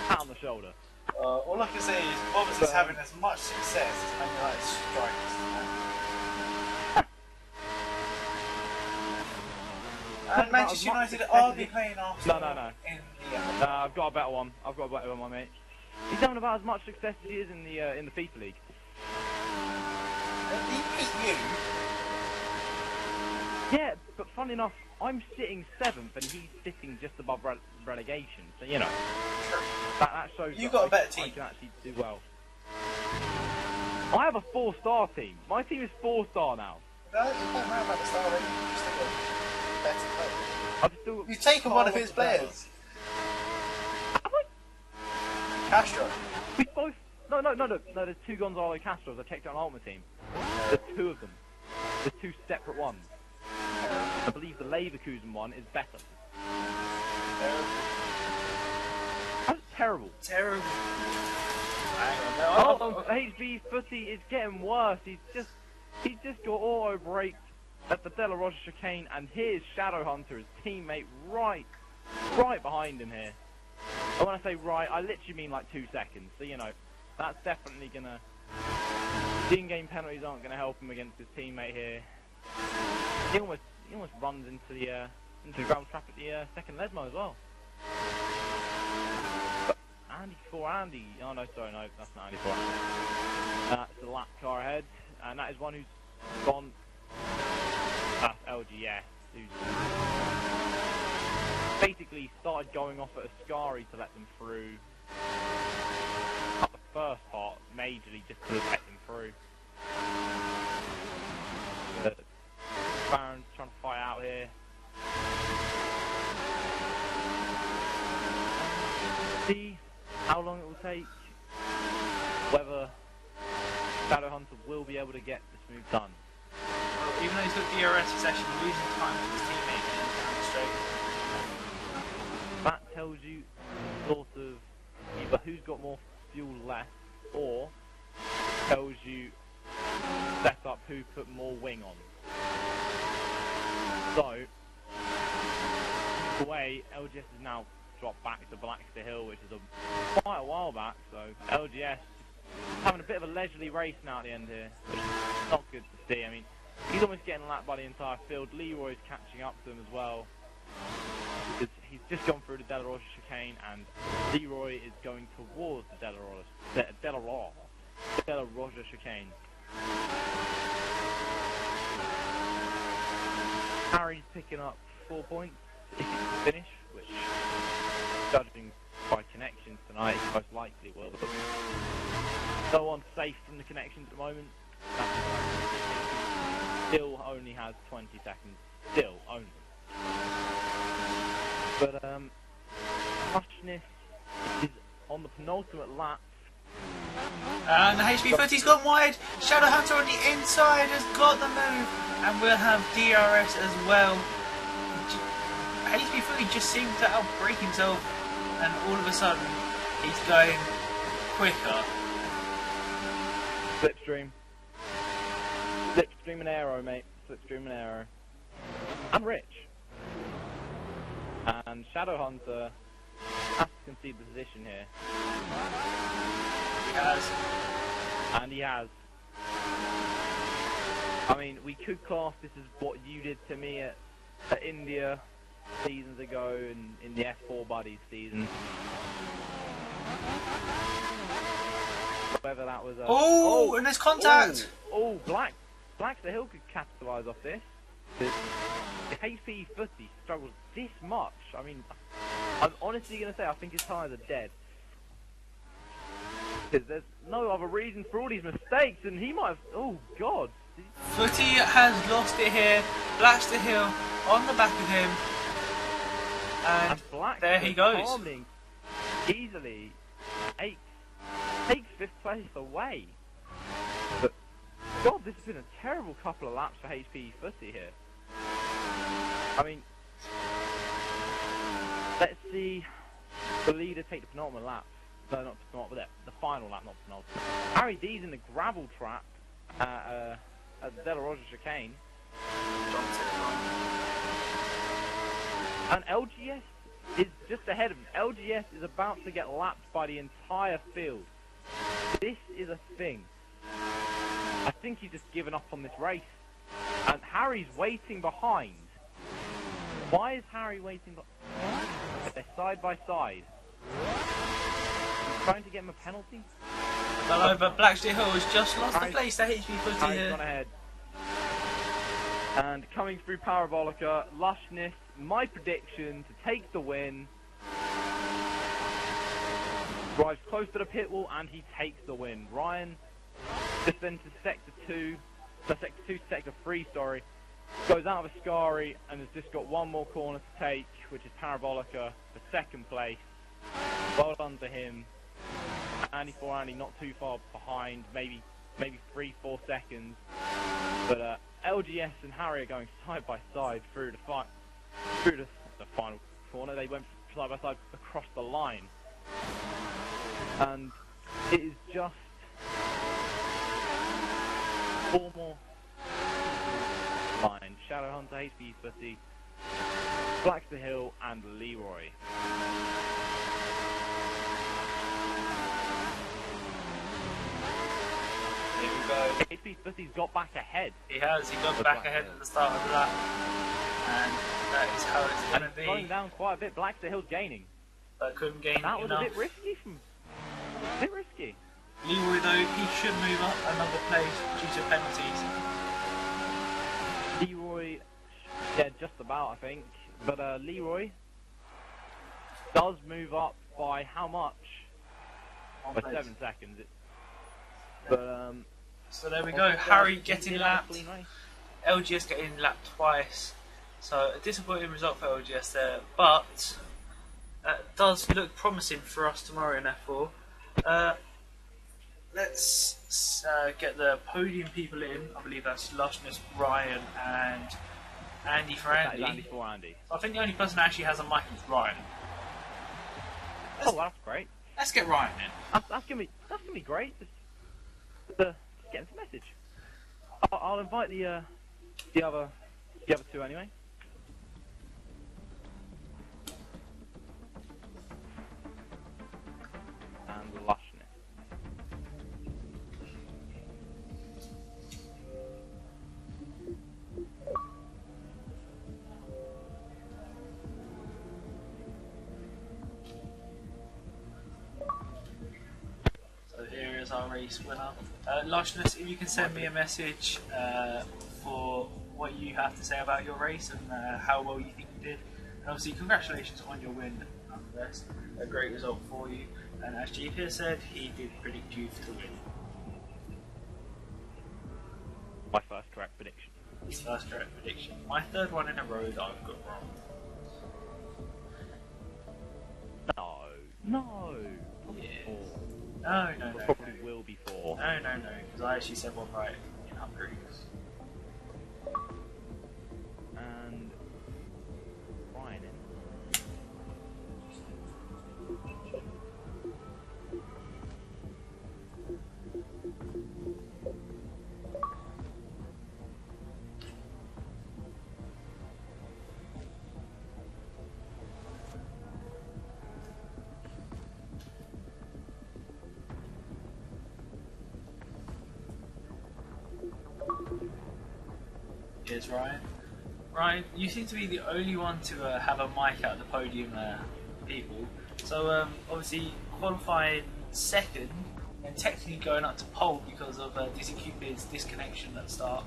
Pat on the shoulder. All I can say is Roberts is having as much success as Man United strikers. And Manchester United are they playing Arsenal? No. In the I've got a better one. My mate. He's having about as much success as he is in the FIFA League. He beat you. Yeah, but funny enough, I'm sitting 7th and he's sitting just above relegation. So you know, that shows you got a better team. I can actually do well. I have a 4-star team. My team is 4-star now. No, you don't know about the star rating. You still got better players. You've taken one of his players. Have I? Castro. We both. No. There's 2 Gonzalo Castros. I checked out on Ultimate Team. There's 2 of them. There's 2 separate ones. I believe the Leverkusen one is better. That's terrible. Terrible. HB Footy is getting worse. He's just got auto braked at the De La Rocha chicane, and here's Shadow Hunter, his teammate, right behind him here. And when I say right, I literally mean like 2 seconds. So you know, that's definitely gonna. The in-game penalties aren't gonna help him against his teammate here. He almost runs into the ground trap at the second Lesmo as well. But Andy for Andy. Oh no, sorry, no, that's not Andy for Andy. That's the lap car ahead, and that is one who's gone. That's LGS, who's basically started going off at Ascari to let them through. At the first part, majorly just to let them through. Baron's trying to fight out here. See how long it will take. Whether Shadow Hunter will be able to get this move done. Well, even though he's got DRS, he's actually losing time with his teammate getting down the straight. That tells you sort of either who's got more fuel left, or tells you set up who put more wing on. So, the way LGS has now dropped back to Blackster Hill, which is quite a while back, so LGS having a bit of a leisurely race now at the end here, which is not good to see. I mean, he's almost getting lapped by the entire field. Leroy's catching up to him as well, because he's just gone through the De La Rocha chicane, and Leroy is going towards the De La Rocha chicane. Harry's picking up 4 points if he can finish, which, judging by connections tonight, he most likely will. But no one's safe from the connections at the moment. Still only has 20 seconds. Still only. But Rushness is on the penultimate lap. And the HB Footy's gone wide. Shadow Hunter on the inside has got the move, and we'll have DRS as well. HB Footy just seems to outbrake himself, and all of a sudden he's going quicker. Slipstream and aero, mate. Slipstream and aero. I'm rich. And Shadow Hunter has to concede the position here. He has. And he has. I mean, we could class this as what you did to me at India seasons ago and in the F4 Buddies season. Whether that was a... Oh, and there's contact! Black the Hill could capitalise off this. The HP footy struggles this much. I mean, I'm honestly going to say I think his tyres are dead. Because there's no other reason for all these mistakes, and he might have... Oh, God. Footy has lost it here. Black's the Hill on the back of him. And Black there he goes. Calming easily takes 5th place away. But, God, this has been a terrible couple of laps for HP Footy here. I mean, let's see the leader take the penultimate lap. No, not penultimate, the final lap, not penultimate. Harry D's in the gravel trap at the De La Rosa chicane. And LGS is just ahead of him. LGS is about to get lapped by the entire field. This is a thing. I think he's just given up on this race. And Harry's waiting behind. Why is Harry waiting behind? They're side by side. He's trying to get him a penalty. Well, but Blackstone Hill has just lost the place to HP Footy Harry's here. gone ahead. And coming through Parabolica, Lushness, my prediction to take the win. Drives close to the pit wall and he takes the win. Ryan just into sector 2 to sector 3, sorry. Goes out of Ascari and has just got one more corner to take, which is Parabolica for 2nd place. Well done to him. Andy not too far behind, maybe 3-4 seconds. But LGS and Harry are going side by side through the final corner. They went side by side across the line, and it is just 4 more lines. Shadow Hunter, HP Footy, Blackster Hill, and Leroy. Here we go. HP Footy's got back ahead. He has. He got back ahead at the start of the lap, and that is how it's going to be. Slowing down quite a bit. Blackster Hill's gaining. But couldn't gain That was enough. a bit risky. Leroy, though, he should move up another place due to penalties. Leroy, yeah, just about, I think. But Leroy does move up by how much? By 7 seconds. But so there we go. Harry getting lapped. LGS getting lapped twice. So a disappointing result for LGS there, but does look promising for us tomorrow in F4. Let's get the podium people in. I believe that's Lushness, Ryan, and Andy for Andy. That is Andy for Andy. I think the only person that actually has a mic is Ryan. Oh, that's great. Let's get Ryan in. That's gonna be great. Just getting some message. I'll invite the other 2 anyway. And Lushness. So here is our race winner. Lushness, if you can send me a message for what you have to say about your race and how well you think you did. And obviously congratulations on your win nonetheless. A great result for you. And as Chief here said, he did predict you to win. My first correct prediction. His first correct prediction. My 3rd one in a row that I've got wrong. No. Yeah. No. No. Probably will be 4. No, because I actually said one right in Hungary. And Ryan in. is Ryan. Ryan, you seem to be the only one to have a mic at the podium, people. So obviously qualifying second and technically going up to pole because of Dizzy Cupid's disconnection at the start,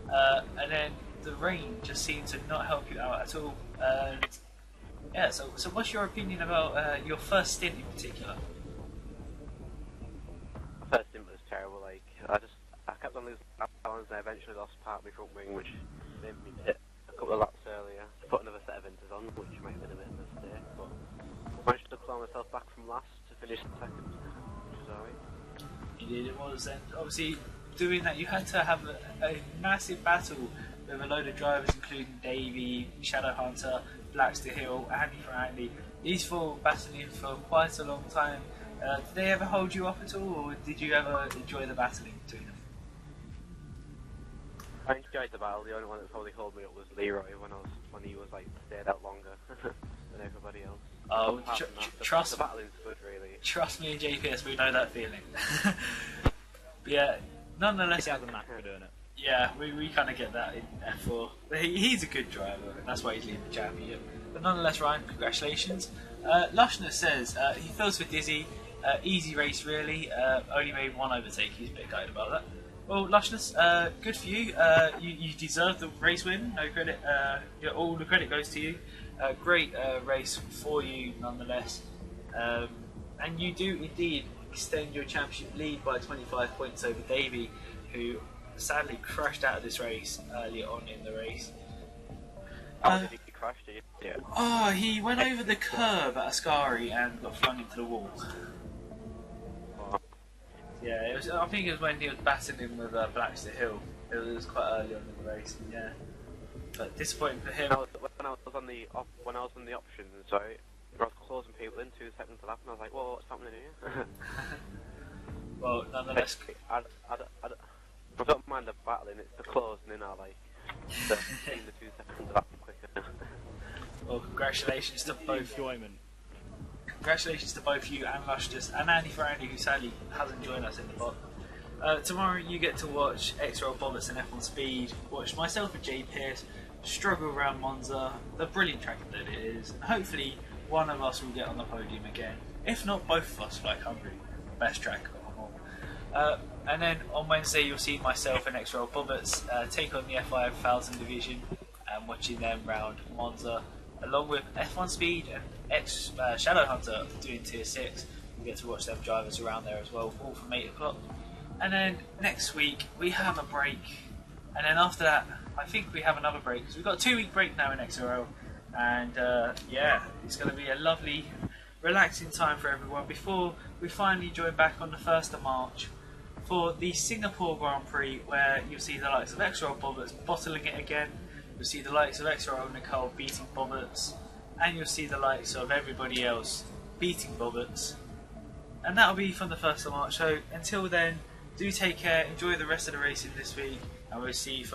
and then the rain just seemed to not help you out at all. And yeah, so what's your opinion about your first stint in particular? First stint was terrible. Like I kept on losing balance and I eventually lost part of my front wing, which made me hit a couple of laps earlier. Put another set of inters on, which might have been a bit of a mistake, but I managed to claw myself back from last to finish second, which is alright. Indeed it was, and obviously doing that you had to have a massive battle with a load of drivers including Davey, Shadowhunter, Blackster Hill, Andy for Andy. These four battling for quite a long time. Did they ever hold you up at all, or did you ever enjoy the battling between them? I enjoyed the battle. The only one that probably held me up was Leroy when he was like stayed out longer than everybody else. Oh, trust the battling's good, really. Trust me and JPS, we know that feeling. But yeah, nonetheless, He has a knack for doing it. yeah, we kind of get that in F4. He's a good driver, and that's why he's leading the championship. But nonetheless, Ryan, congratulations. Lushness says he feels for Dizzy. Easy race, really. Only made one overtake. He's a bit gutted about that. Well, Lushness, good for you. You deserve the race win. No credit. All the credit goes to you. Great race for you, nonetheless. And you do indeed extend your championship lead by 25 points over Davey, who sadly crashed out of this race earlier on in the race. Did he crash? Did you? Yeah. Oh, he went over the curb at Ascari and got flung into the wall. Yeah, I think it was when he was battling with Blackster Hill. It was quite early on in the race, yeah. But disappointing for him. When I was on the options, sorry, I was closing people in 2 seconds to lap, and I was like, "Whoa, what's happening here?" Well, nonetheless, I don't mind the battling. It's the closing in. I like the 2 seconds to lap quicker. well, congratulations to both. Enjoyment. Congratulations to both you and Lushness and Andy for Andy, who sadly hasn't joined us in the bot. Tomorrow you get to watch XRL Bobbits and F1 Speed, watch myself and Jay Pierce struggle around Monza, the brilliant track that it is, and hopefully one of us will get on the podium again. If not, both of us like Hungary, best track of them all. And then on Wednesday you'll see myself and XRL Bobbits take on the F5000 division and watching them round Monza, along with F1 Speed and Shadowhunter doing Tier 6. We get to watch them drivers around there as well, all from 8 o'clock. And then next week we have a break, and then after that I think we have another break, because we've got a 2-week break now in XRL, and yeah, it's going to be a lovely relaxing time for everyone before we finally join back on the 1st of March for the Singapore Grand Prix, where you'll see the likes of XRL Bobbits bottling it again, you'll see the likes of XRL Nicole beating Bobbits, and you'll see the likes of everybody else beating Bobbits, and that'll be from the 1st of March. So until then, do take care, enjoy the rest of the racing this week, and we'll see you